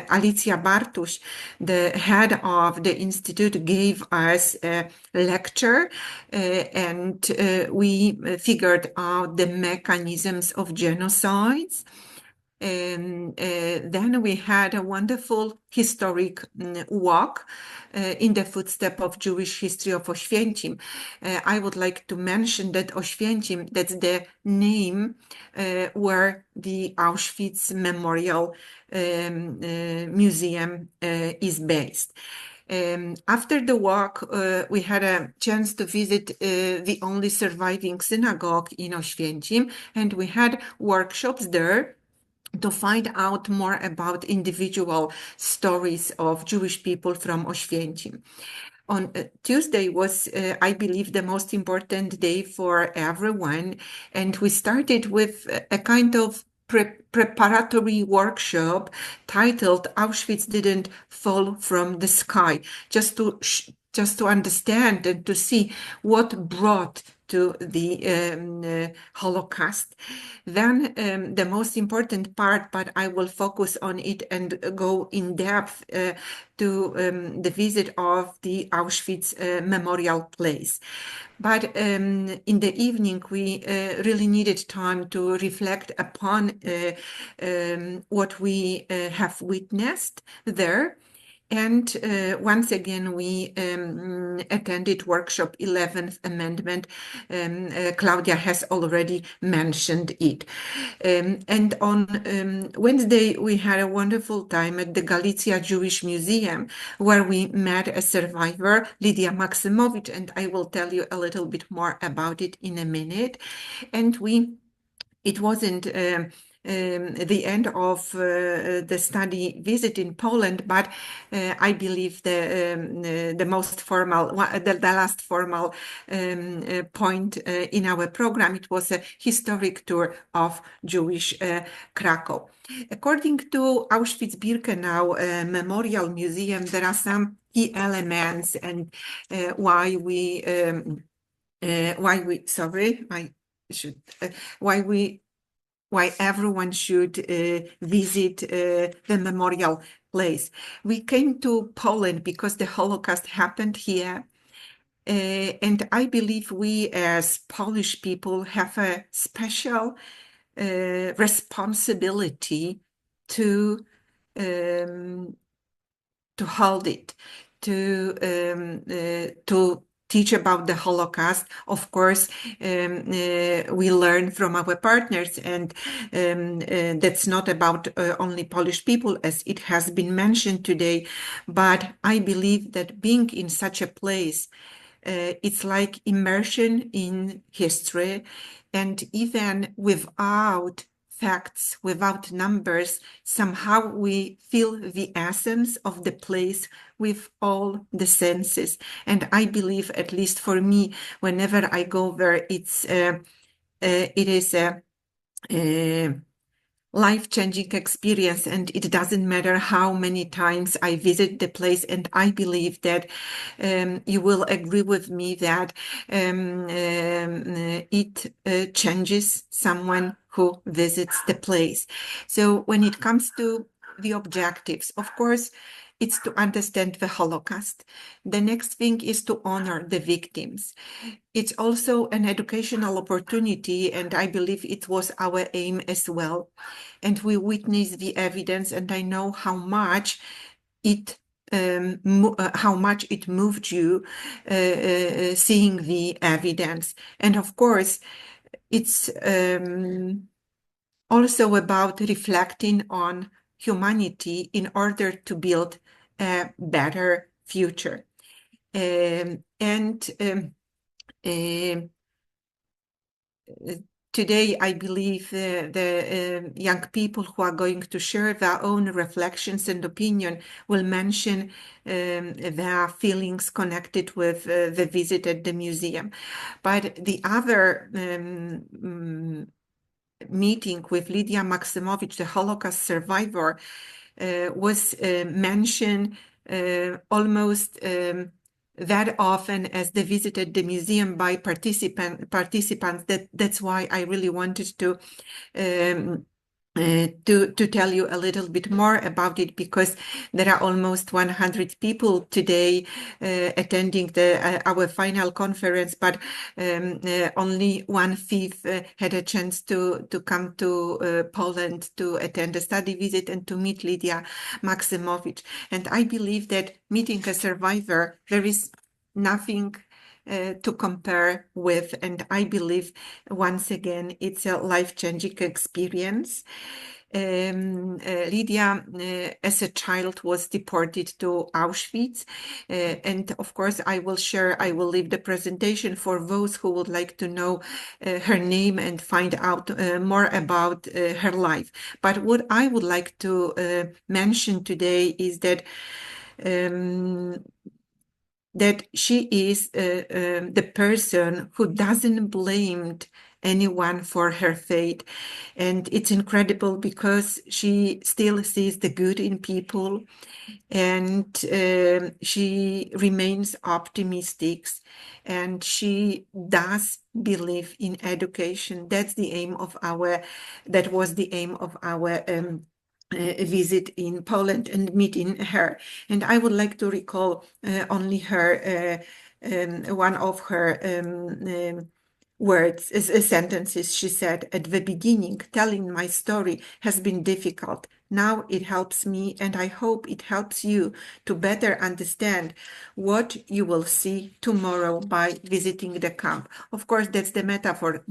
Alicja Bartuś, the head of the institute, gave us a lecture, and we figured out the mechanisms of genocides. Then we had a wonderful historic walk in the footsteps of Jewish history of Oświęcim. I would like to mention that Oświęcim, that's the name where the Auschwitz Memorial Museum is based. After the walk, we had a chance to visit the only surviving synagogue in Oświęcim, and we had workshops there to find out more about individual stories of Jewish people from Oświęcim. On Tuesday was, I believe, the most important day for everyone, and we started with a kind of preparatory workshop titled "Auschwitz Didn't Fall from the Sky," just to understand and to see what brought to the Holocaust. Then the most important part, but I will focus on it and go in depth to the visit of the Auschwitz Memorial Place. But in the evening, we really needed time to reflect upon what we have witnessed there. And once again, we attended workshop 11th Amendment. Claudia has already mentioned it. And on Wednesday, we had a wonderful time at the Galicia Jewish Museum, where we met a survivor, Lydia Maksimowicz, and I will tell you a little bit more about it in a minute. And it wasn't the end of the study visit in Poland, but I believe the most formal, the last formal point in our program, it was a historic tour of Jewish Krakow. According to Auschwitz-Birkenau Memorial Museum, there are some key elements and why everyone should visit the memorial place. We came to Poland because the Holocaust happened here. And I believe we as Polish people have a special responsibility to hold it, to teach about the Holocaust. Of course, we learn from our partners, and that's not about only Polish people, as it has been mentioned today. But I believe that being in such a place, it's like immersion in history, and even without facts, without numbers, somehow we feel the essence of the place with all the senses. And I believe, at least for me, whenever I go there, it is a life-changing experience, and it doesn't matter how many times I visit the place. And I believe that you will agree with me that it changes someone who visits the place. So when it comes to the objectives, of course, it's to understand the Holocaust. The next thing is to honor the victims. It's also an educational opportunity, and I believe it was our aim as well. And we witnessed the evidence, and I know how much it moved you seeing the evidence. And of course, it's also about reflecting on humanity in order to build a better future. Today, I believe the young people who are going to share their own reflections and opinion will mention their feelings connected with the visit at the museum. But the other meeting with Lydia Maksymowicz, the Holocaust survivor, was mentioned almost that often as the visit at the museum by participants. That's why I really wanted to tell you a little bit more about it, because there are almost 100 people today attending our final conference, but only 1/5 had a chance to come to Poland to attend a study visit and to meet Lydia Maksymowicz. And I believe that meeting a survivor, there is nothing to compare with. And I believe, once again, it's a life-changing experience. Lydia, as a child, was deported to Auschwitz. And of course, I will leave the presentation for those who would like to know her name and find out more about her life. But what I would like to mention today is that she is the person who doesn't blame anyone for her fate. And it's incredible because she still sees the good in people, and she remains optimistic, and she does believe in education. That was the aim of our visit in Poland and meeting her. And I would like to recall only her, one of her words, sentences. She said, "At the beginning, telling my story has been difficult. Now it helps me, and I hope it helps you to better understand what you will see tomorrow by visiting the camp." Of course, that's the metaphor,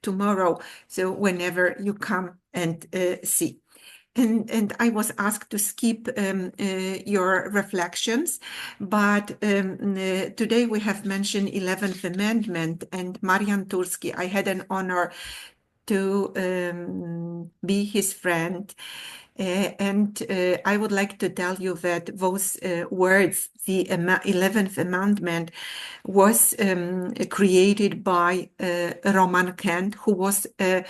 tomorrow, so whenever you come and see. And I was asked to skip your reflections, but today we have mentioned 11th Amendment and Marian Turski. I had an honor to be his friend. And I would like to tell you that those words, the 11th Amendment, was created by Roman Kent, who was a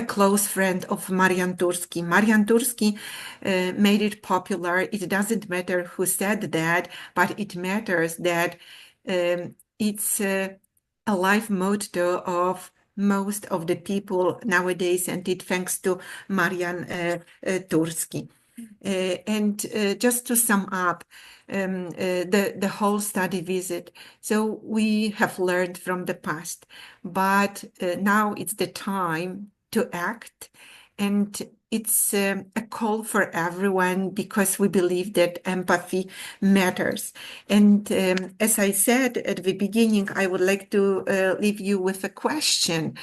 close friend of Marian Turski. Marian Turski made it popular. It doesn't matter who said that, but it matters that it's a life motto of most of the people nowadays, and it thanks to Marian Turski. And just to sum up the whole study visit, so we have learned from the past, but now it's the time to act, and it's a call for everyone, because we believe that empathy matters. And as I said at the beginning, I would like to leave you with a question,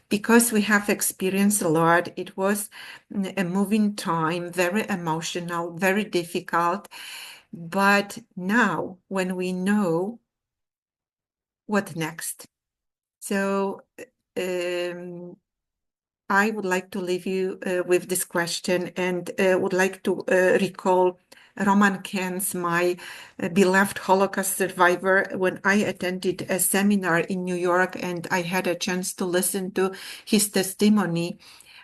because we have experienced a lot. It was a moving time, very emotional, very difficult. But now, when we know, what next? So I would like to leave you with this question, and would like to recall Roman Kent's, my beloved Holocaust survivor, when I attended a seminar in New York and I had a chance to listen to his testimony.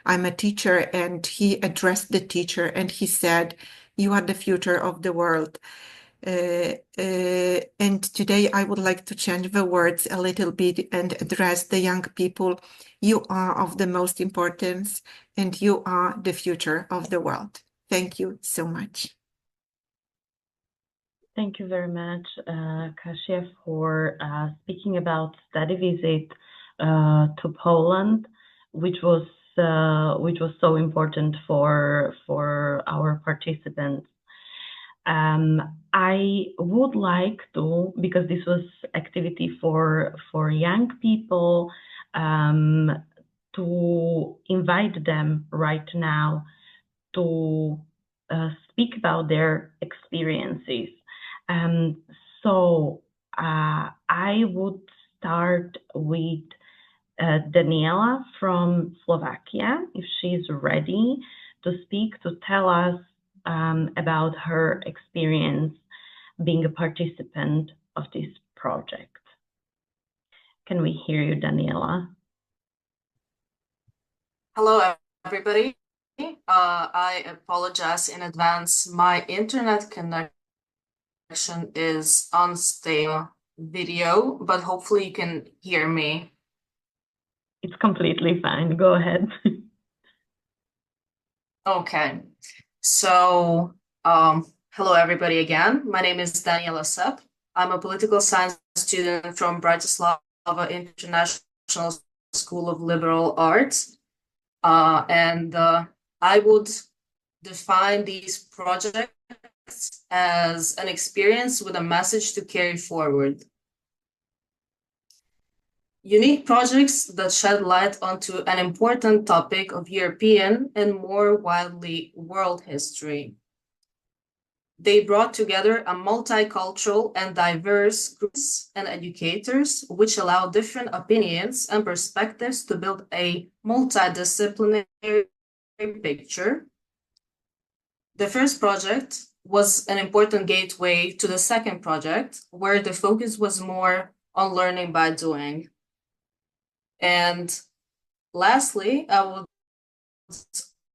I'm a teacher, and he addressed the teacher and he said, "You are the future of the world." And today I would like to change the words a little bit and address the young people. You are of the most importance, and you are the future of the world. Thank you so much. Thank you very much, Kasia, for speaking about study visit to Poland, which was so important for our participants. I would like to, because this was activity for young people, to invite them right now to speak about their experiences. So I would start with Daniela from Slovakia, if she's ready to speak, to tell us about her experience being a participant of this project. Can we hear you, Daniela? Hello, everybody. I apologize in advance. My internet connection is unstable video, but hopefully you can hear me. It's completely fine. Go ahead. Okay. So, hello, everybody again. My name is Daniela Sepp. I'm a political science student from Bratislava International School of Liberal Arts. And I would define these projects as an experience with a message to carry forward. Unique projects that shed light onto an important topic of European and more widely world history. They brought together a multicultural and diverse groups and educators, which allow different opinions and perspectives to build a multidisciplinary picture. The first project was an important gateway to the second project, where the focus was more on learning by doing. And lastly, I would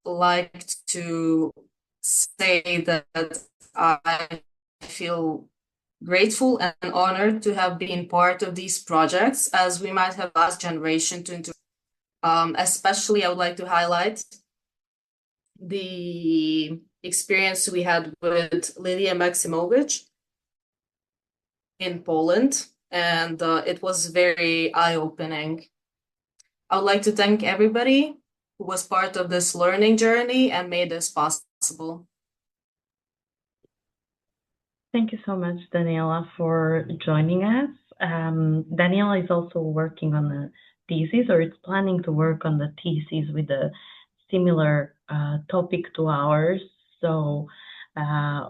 like to say that I feel grateful and honored to have been part of these projects, as we might have last generation to especially I would like to highlight the experience we had with Lydia Maximovich in Poland, and it was very eye-opening. I would like to thank everybody who was part of this learning journey and made this possible. Thank you so much, Daniela, for joining us. Daniela is also working on a thesis, or is planning to work on the thesis with a similar topic to ours. So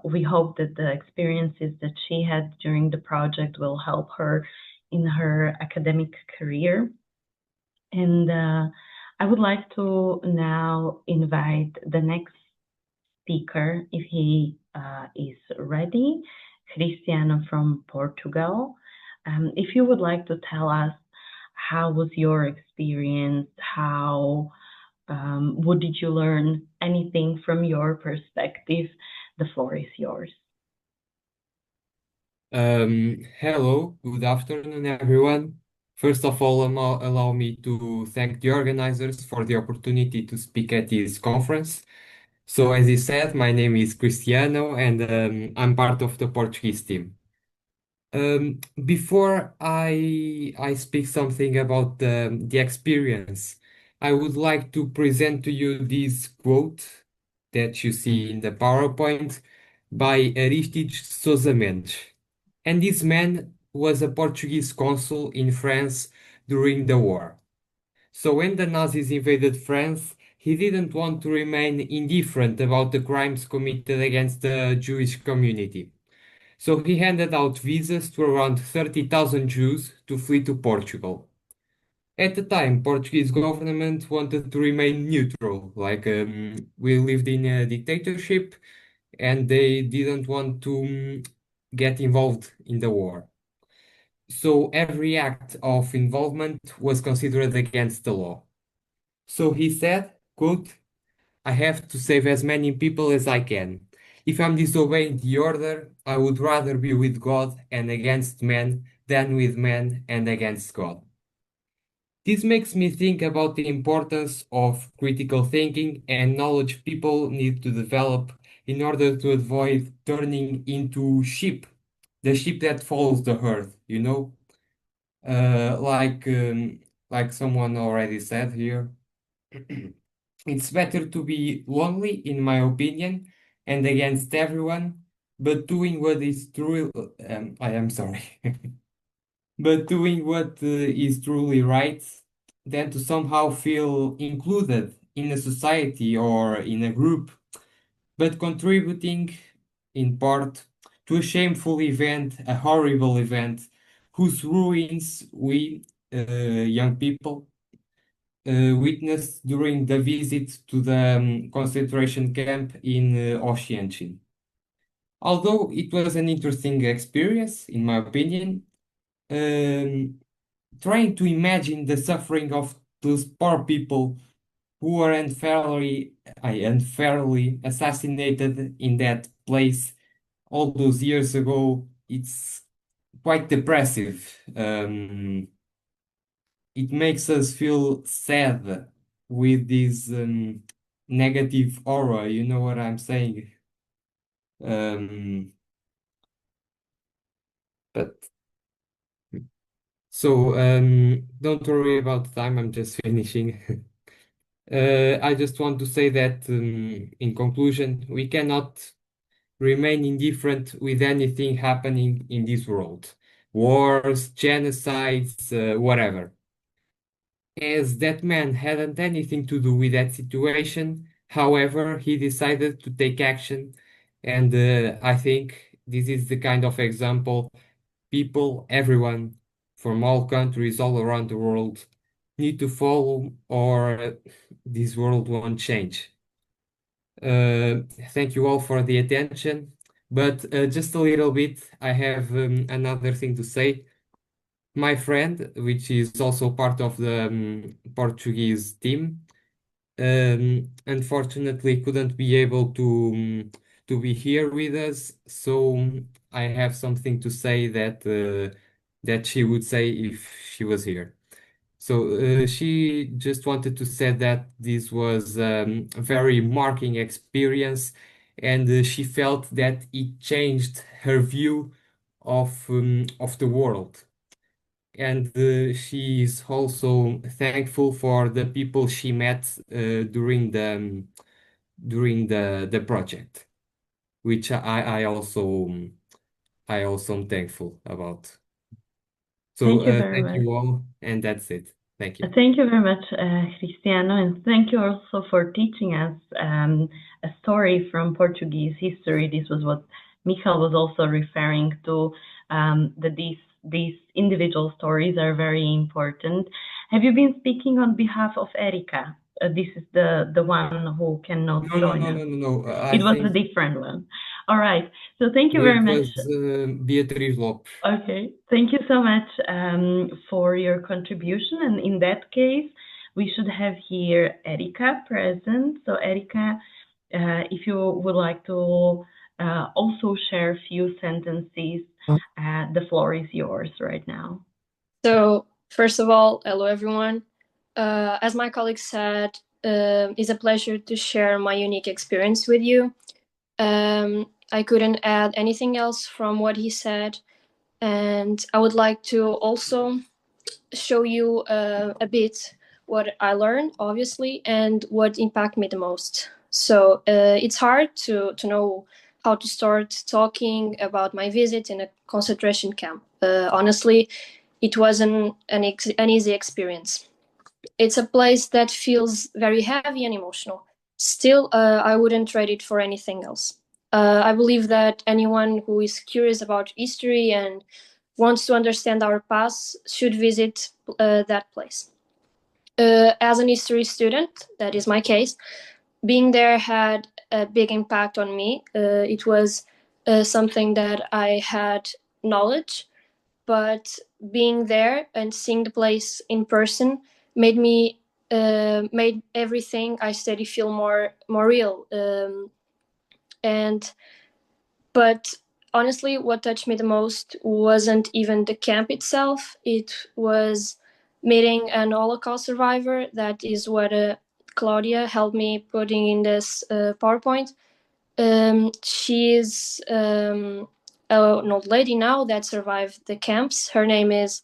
we hope that the experiences that she had during the project will help her in her academic career. And I would like to now invite the next speaker, if he is ready, Cristiano from Portugal. If you would like to tell us how was your experience, how what did you learn, anything from your perspective, the floor is yours. Hello, good afternoon, everyone. First of all, allow me to thank the organizers for the opportunity to speak at this conference. So, as you said, my name is Cristiano, and I'm part of the Portuguese team. Before I speak something about the experience, I would like to present to you this quote that you see in the PowerPoint by Aristides Sousa Mendes. And this man was a Portuguese consul in France during the war. So when the Nazis invaded France, he didn't want to remain indifferent about the crimes committed against the Jewish community. So he handed out visas to around 30,000 Jews to flee to Portugal. At the time, Portuguese government wanted to remain neutral, like we lived in a dictatorship, and they didn't want to get involved in the war. So every act of involvement was considered against the law. So he said, quote, I have to save as many people as I can. If I'm disobeying the order, I would rather be with God and against men than with men and against God. This makes me think about the importance of critical thinking and knowledge people need to develop in order to avoid turning into sheep, the sheep that follows the herd, you know? Uh, like, um, like someone already said here. It's better to be lonely, in my opinion, and against everyone, but doing what is true. I am sorry. But doing what is truly right than to somehow feel included in a society or in a group, but contributing in part to a shameful event, a horrible event, whose ruins we, young people, witnessed during the visit to the concentration camp in Oswiecim. Although it was an interesting experience, in my opinion, um, trying to imagine the suffering of those poor people who were unfairly assassinated in that place all those years ago, it's quite depressive. It makes us feel sad with this negative aura, you know what I'm saying? Um, but so don't worry about the time, I'm just finishing. I just want to say that in conclusion, we cannot remain indifferent with anything happening in this world. Wars, genocides, whatever. As that man hadn't anything to do with that situation, however, he decided to take action. And I think this is the kind of example people, everyone from all countries all around the world need to follow, or this world won't change. Thank you all for the attention. But just a little bit, I have another thing to say. My friend, which is also part of the Portuguese team, unfortunately couldn't be able to be here with us. So I have something to say that she would say if she was here. So she just wanted to say that this was a very marking experience, and she felt that it changed her view of the world. And she is also thankful for the people she met during the project, which I also am thankful about. So Thank you very thank much. you all, and that's it. Thank you. Thank you very much, Cristiano, and thank you also for teaching us a story from Portuguese history. This was what Michael was also referring to, that these individual stories are very important. Have you been speaking on behalf of Erika? This is the one who cannot No, no, join no, us. no, no, no. I It was a think different one. All right. So thank you no, very it much. was Beatriz Lopes. Okay, thank you so much for your contribution. And in that case, we should have here Erika present. So Erika, if you would like to also share a few sentences, the floor is yours right now. So, first of all, hello everyone. As my colleague said, it's a pleasure to share my unique experience with you. I couldn't add anything else from what he said. And I would like to also show you a bit what I learned, obviously, and what impacted me the most. So it's hard to know how to start talking about my visit in a concentration camp. Honestly, it wasn't an easy experience. It's a place that feels very heavy and emotional. Still, I wouldn't trade it for anything else. I believe that anyone who is curious about history and wants to understand our past should visit that place. As an history student, that is my case, being there had a big impact on me. It was something that I had knowledge, but being there and seeing the place in person made everything I study feel more real. But honestly, what touched me the most wasn't even the camp itself. It was meeting an Holocaust survivor. That is what Claudia helped me putting in this PowerPoint. She is an old lady now that survived the camps. Her name is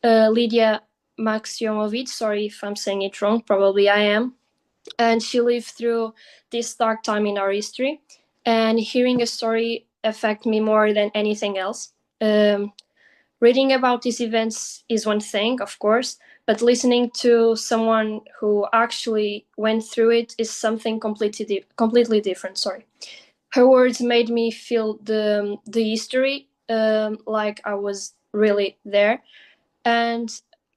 Lydia Maximovic. Sorry if I'm saying it wrong. Probably I am. And she lived through this dark time in our history. And hearing a story affected me more than anything else. Reading about these events is one thing, of course, but listening to someone who actually went through it is something completely different. Sorry. Her words made me feel the history, like I was really there, and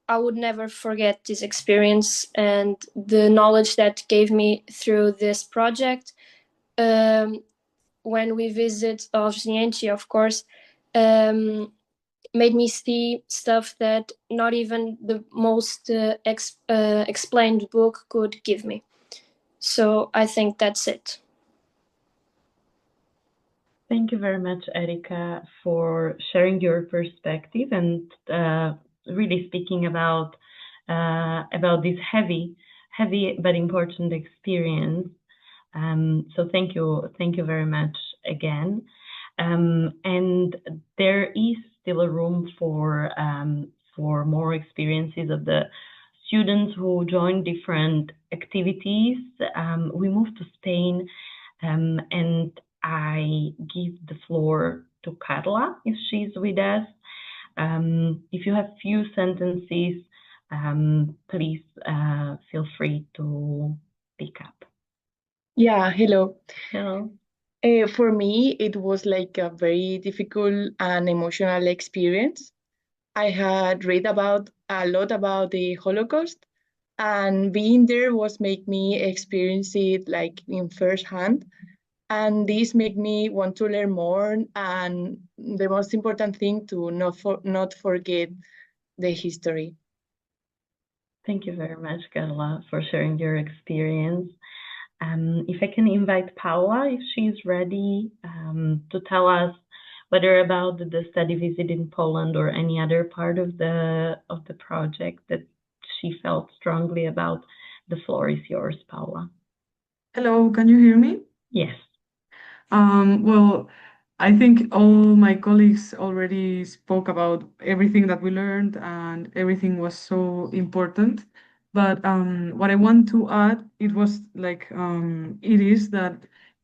I would never forget this experience and the knowledge that gave me through this project. When we visit Oriente, of course, made me see stuff that not even the most explained book could give me. So I think that's it. Thank you very much, Erika, for sharing your perspective and really speaking about this heavy but important experience. So thank you very much again. And there is still a room for more experiences of the students who join different activities. We moved to Spain, and I give the floor to Carla if she's with us. If you have few sentences, please feel free to pick up. Yeah, hello. Hello. For me, it was like a very difficult and emotional experience. I had read about a lot about the Holocaust, and being there was make me experience it like in first hand. And this made me want to learn more. And the most important thing to not forget the history. Thank you very much, Carla, for sharing your experience. If I can invite Paula, if she's ready, to tell us whether about the study visit in Poland or any other part of the project that she felt strongly about. The floor is yours, Paula. Hello, can you hear me? Yes. Well, I think all my colleagues already spoke about everything that we learned, and everything was so important. But what I want to add, it was like it is that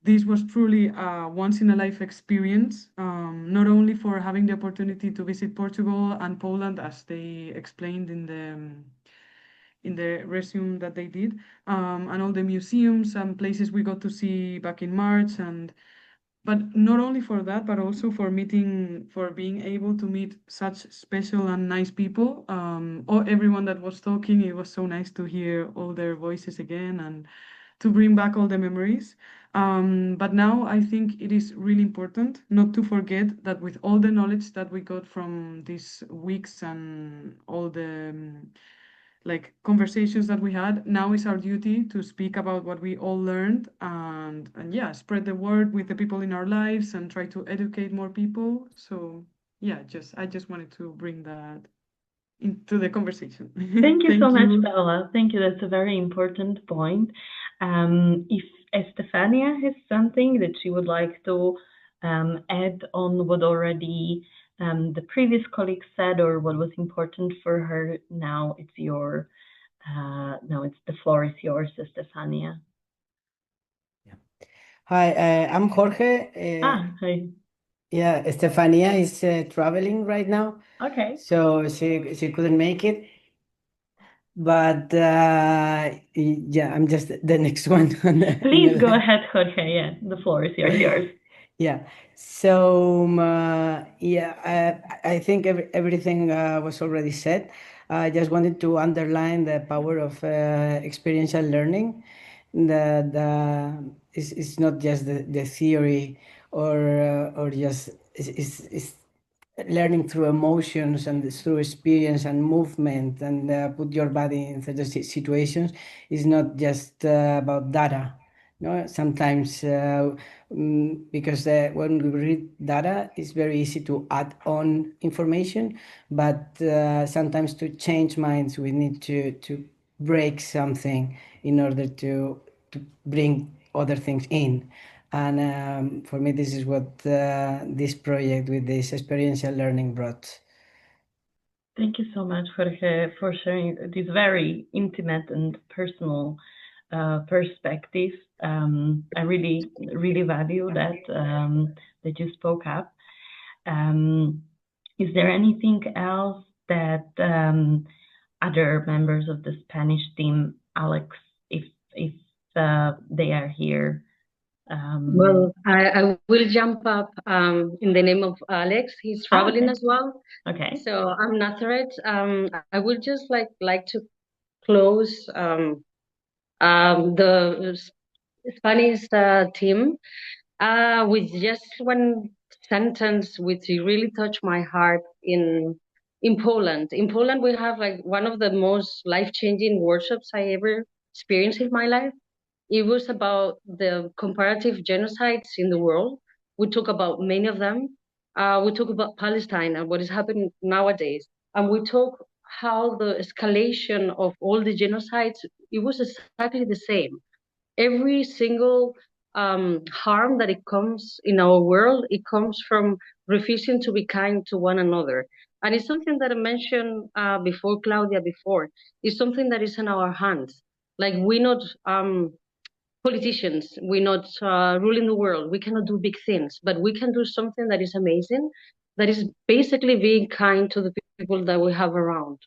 this was truly a once in a life experience, not only for having the opportunity to visit Portugal and Poland, as they explained in the resume that they did, and all the museums and places we got to see back in March, but not only for that, but also for being able to meet such special and nice people. Or everyone that was talking, it was so nice to hear all their voices again and to bring back all the memories. But now I think it is really important not to forget that with all the knowledge that we got from these weeks and all the like conversations that we had, now is our duty to speak about what we all learned, and yeah, spread the word with the people in our lives and try to educate more people. So yeah, I just wanted to bring that into the conversation. Thank you so much, Paula. Thank you. That's a very important point. If Estefania has something that she would like to add on what already the previous colleague said, or what was important for her, now it's the floor is yours, Estefania. Hi, I'm Jorge. Hi. Yeah, Estefania is traveling right now, Okay. so she couldn't make it. But yeah, I'm just the next one on the, Please go ahead, Jorge. Yeah, the floor is yours. Yeah. So yeah, I think everything was already said. I just wanted to underline the power of experiential learning. That it's not just the theory or just it's learning through emotions and through experience and movement, and put your body in certain situations is not just about data. No, sometimes because when we read data, it's very easy to add on information, but sometimes to change minds, we need to break something in order to bring other things in. And for me, this is what this project with this experiential learning brought. Thank you so much, Jorge, for sharing this very intimate and personal perspective. I really, really value that that you spoke up. Is there anything else that other members of the Spanish team. Alex, if they are here. Well, I will jump up in the name of Alex. He's traveling okay. as well. Okay. So I'm Nazareth. I would just like to close the Spanish team with just one sentence which really touched my heart in Poland. In Poland, we have like one of the most life-changing workshops I ever experienced in my life. It was about the comparative genocides in the world. We talk about many of them. We talk about Palestine and what is happening nowadays. And we talk how the escalation of all the genocides, it was exactly the same. Every single harm that it comes in our world, it comes from refusing to be kind to one another. And it's something that I mentioned before, Claudia, before. It's something that is in our hands. Like we're not politicians, we're not ruling the world. We cannot do big things, but we can do something that is amazing, that is basically being kind to the people that we have around.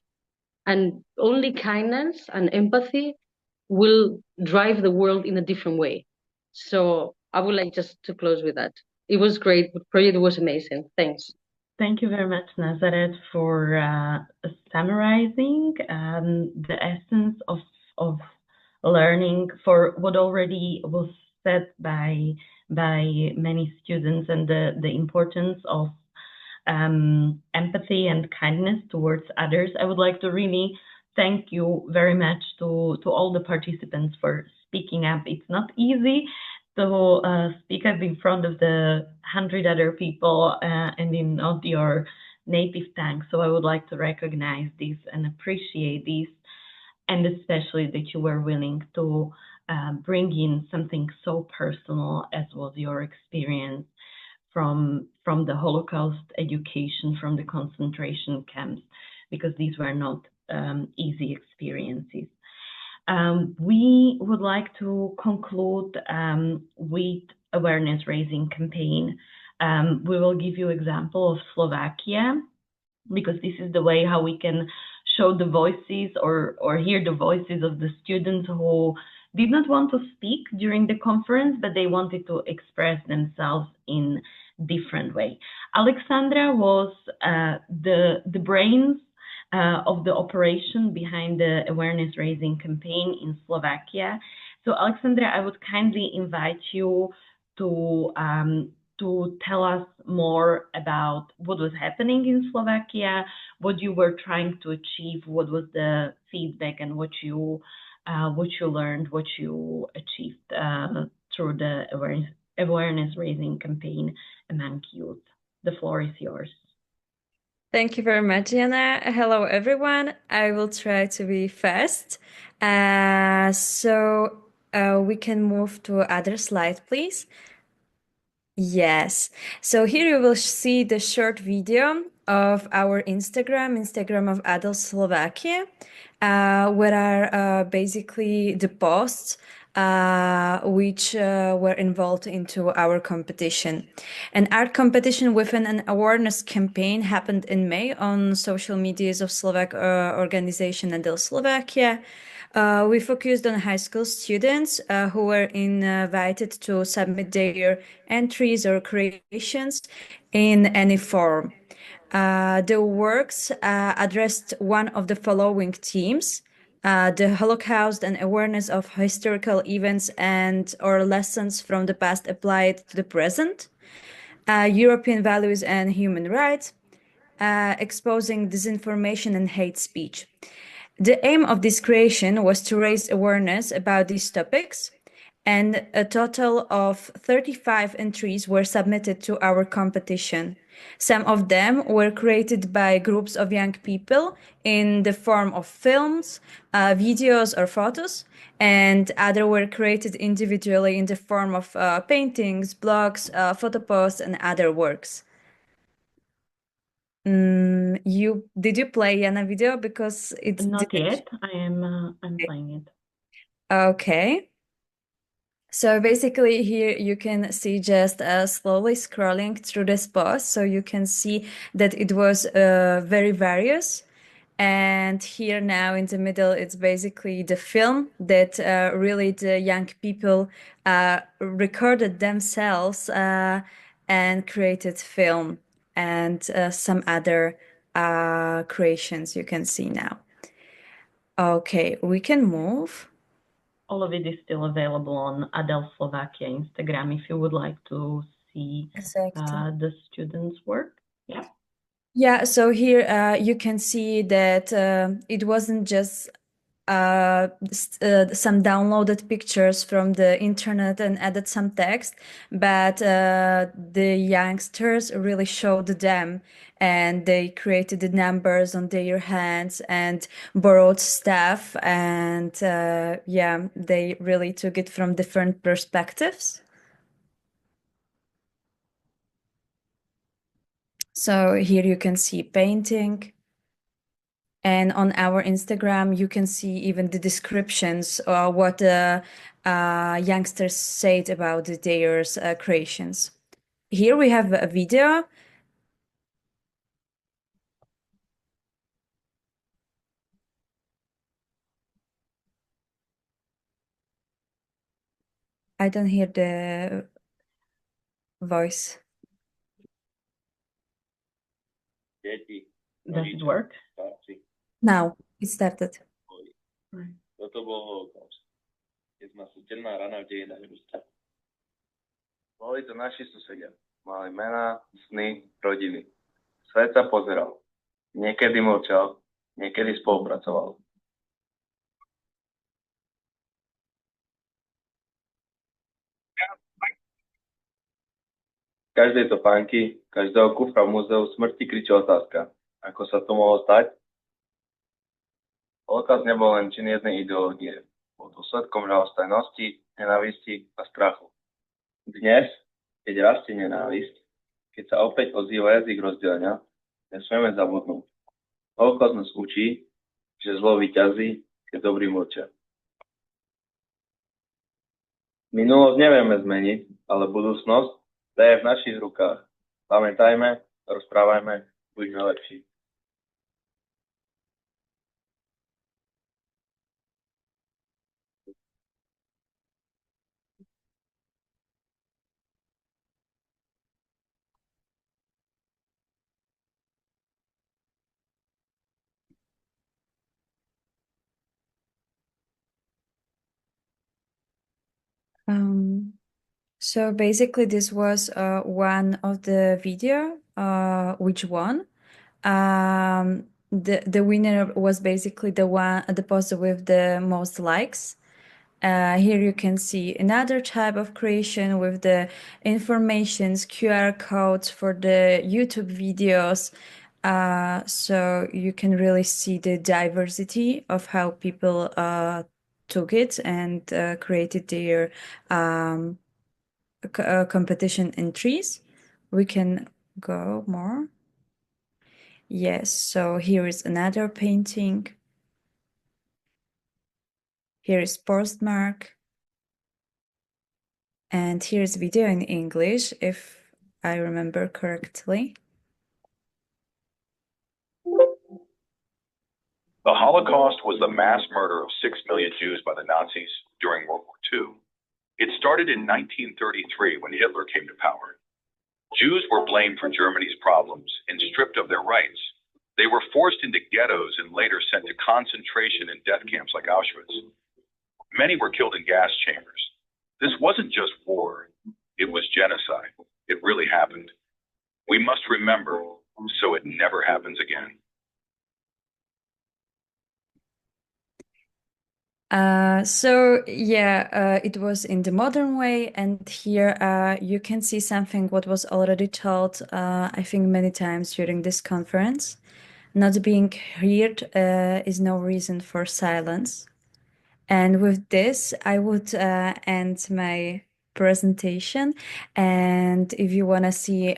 And only kindness and empathy will drive the world in a different way. So I would like just to close with that. It was great. The project was amazing. Thanks. Thank you very much, Nazareth, for summarizing the essence of learning, for what already was said by many students, and the importance of empathy and kindness towards others. I would like to really thank you very much to all the participants for speaking up. It's not easy to speak up in front of the 100 other people and in not your native tongue. So I would like to recognize this and appreciate this, and especially that you were willing to bring in something so personal as was your experience from the Holocaust education, from the concentration camps, because these were not easy experiences. We would like to conclude with awareness-raising campaign. We will give you example of Slovakia, because this is the way how we can show the voices or hear the voices of the students who did not want to speak during the conference, but they wanted to express themselves in different way. Alexandra was the brains of the operation behind the awareness raising campaign in Slovakia. So Alexandra, I would kindly invite you to tell us more about what was happening in Slovakia, what you were trying to achieve, what was the feedback, and what you learned, what you achieved through the awareness-raising campaign among youth. The floor is yours. Thank you very much, Jana. Hello, everyone. I will try to be fast. So we can move to other slide, please. Yes. So here you will see the short video of our Instagram of Adult Slovakia, where are basically the posts which were involved into our competition. An art competition within an awareness campaign happened in May on social medias of Slovak organization Adult Slovakia. We focused on high school students who were invited to submit their entries or creations in any form. The works addressed one of the following themes: the Holocaust and awareness of historical events and or lessons from the past applied to the present, European values and human rights, exposing disinformation and hate speech. The aim of this creation was to raise awareness about these topics, and a total of 35 entries were submitted to our competition. Some of them were created by groups of young people in the form of films, videos, or photos, and others were created individually in the form of paintings, blogs, photo posts, and other works. Did you play Yana video? Because it's not yet. I'm playing it. Okay. So basically here you can see just slowly scrolling through this post, so you can see that it was very various. And here now in the middle, it's basically the film that really the young people recorded themselves and created film and some other creations you can see now. Okay, we can move. All of it is still available on Adel Slovakia Instagram if you would like to see the students' work. Yeah. Yeah, so here you can see that it wasn't just some downloaded pictures from the internet and added some text, but the youngsters really showed them and they created the numbers on their hands and borrowed stuff. And yeah, they really took it from different perspectives. So here you can see painting. And on our Instagram, you can see even the descriptions of what the youngsters said about their creations. Here we have a video. I don't hear the voice. Does it work? Now it started. Toto bol holokaust. Keď ma súteľná rana v dejinách ľudstva. Boli to naši susedia. Mali mená, sny, rodiny. Svet sa pozeral. Niekedy mlčal, niekedy spolupracoval. Z každej topánky, každého kufra v múzeu smrti kričí otázka. Ako sa to mohlo stať? Holokaust nebol len čin jednej ideológie. Bol dôsledkom ľahostajnosti, nenávisti a strachu. Dnes, keď rastie nenávisť, keď sa opäť ozýva jazyk rozdelenia, nesmieme zabudnúť. Holokaust nás učí, že zlo víťazí, keď dobrí mlčia. Minulosť nevieme zmeniť, ale budúcnosť je v našich rukách. Pamätajme, rozprávajme, buďme lepší. So basically this was one of the video which won. The winner was basically the post with the most likes. Here you can see another type of creation with the informations, QR codes for the YouTube videos. So you can really see the diversity of how people took it and created their competition entries. We can go more. Yes, so here is another painting. Here is postmark. And here's video in English, if I remember correctly. The Holocaust was the mass murder of 6 million Jews by the Nazis during World War II. It started in 1933 when Hitler came to power. Jews were blamed for Germany's problems and stripped of their rights. They were forced into ghettos and later sent to concentration and death camps like Auschwitz. Many were killed in gas chambers. This wasn't just war, it was genocide. It really happened. We must remember so it never happens again. It was in the modern way, and here you can see something what was already told, I think many times during this conference. Not being heard is no reason for silence. And with this, I would end my presentation. And if you want to see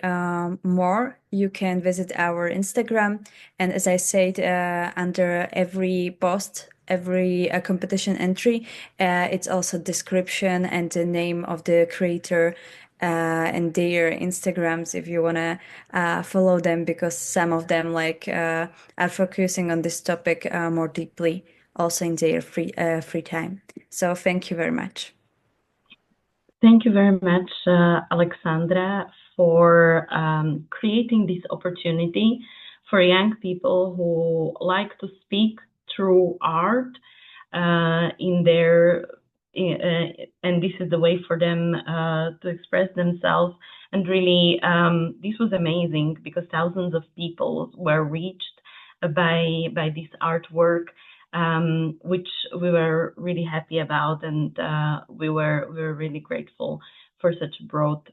more, you can visit our Instagram. And as I said, under every post, every competition entry, it's also description and the name of the creator and their Instagrams if you want to follow them, because some of them are focusing on this topic more deeply also in their free time. So thank you very much. Thank you very much, Alexandra, for creating this opportunity for young people who like to speak through art and this is the way for them to express themselves. And really, this was amazing because thousands of people were reached by this artwork, which we were really happy about, and we were really grateful for such broad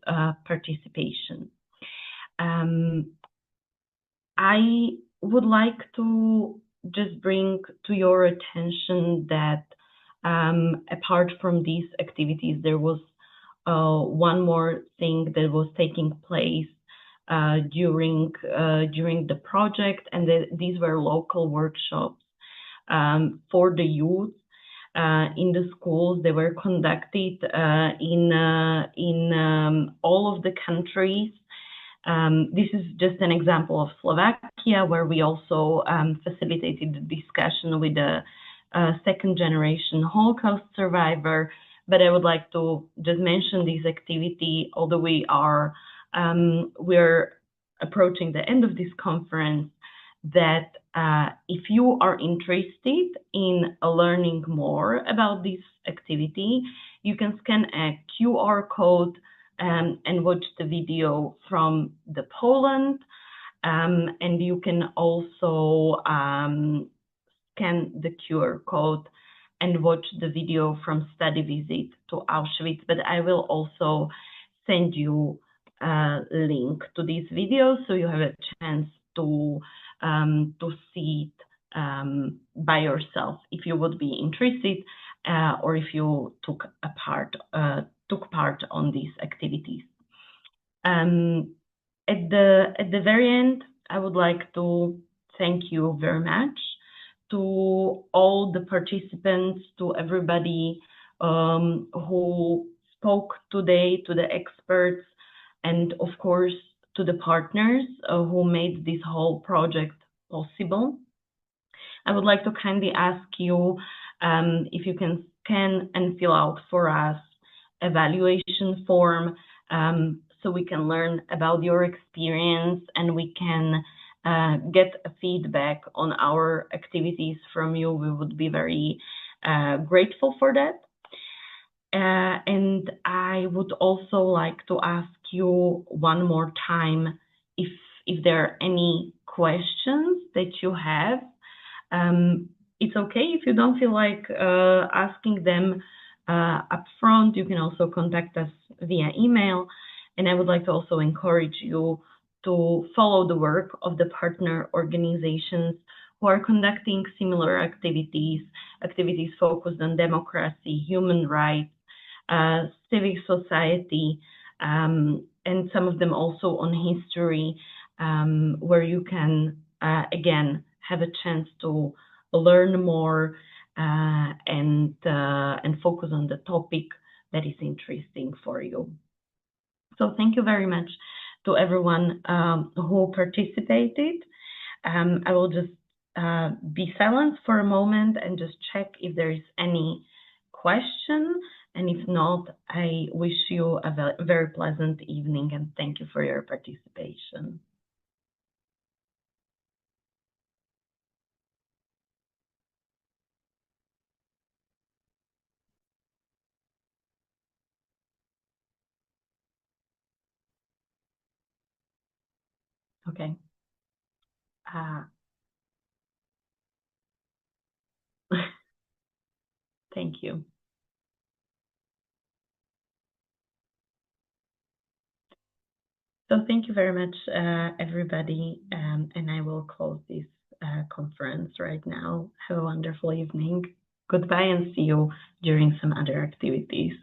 participation. I would like to just bring to your attention that apart from these activities, there was one more thing that was taking place during the project, and these were local workshops for the youth in the schools. They were conducted in all of the countries. This is just an example of Slovakia, where we also facilitated the discussion with a second-generation Holocaust survivor. But I would like to just mention this activity, although we're approaching the end of this conference, that if you are interested in learning more about this activity, you can scan a QR code and watch the video from the Poland, and you can also scan the QR code and watch the video from study visit to Auschwitz. But I will also send you a link to these videos so you have a chance to see it by yourself if you would be interested, or if you took part on these activities. At the very end, I would like to thank you very much to all the participants, to everybody who spoke today, to the experts, and of course to the partners who made this whole project possible. I would like to kindly ask you if you can scan and fill out for us evaluation form, so we can learn about your experience and we can get a feedback on our activities from you. We would be very grateful for that. And I would also like to ask you one more time if there are any questions that you have. It's okay if you don't feel like asking them up front. You can also contact us via email. And I would like to also encourage you to follow the work of the partner organizations who are conducting similar activities focused on democracy, human rights, civic society, and some of them also on history, where you can, again, have a chance to learn more and focus on the topic that is interesting for you. So thank you very much to everyone who participated. I will just be silent for a moment and just check if there is any question. And if not, I wish you a very pleasant evening and thank you for your participation. Okay. Thank you. So thank you very much, everybody, and I will close this conference right now. Have a wonderful evening. Goodbye and see you during some other activities.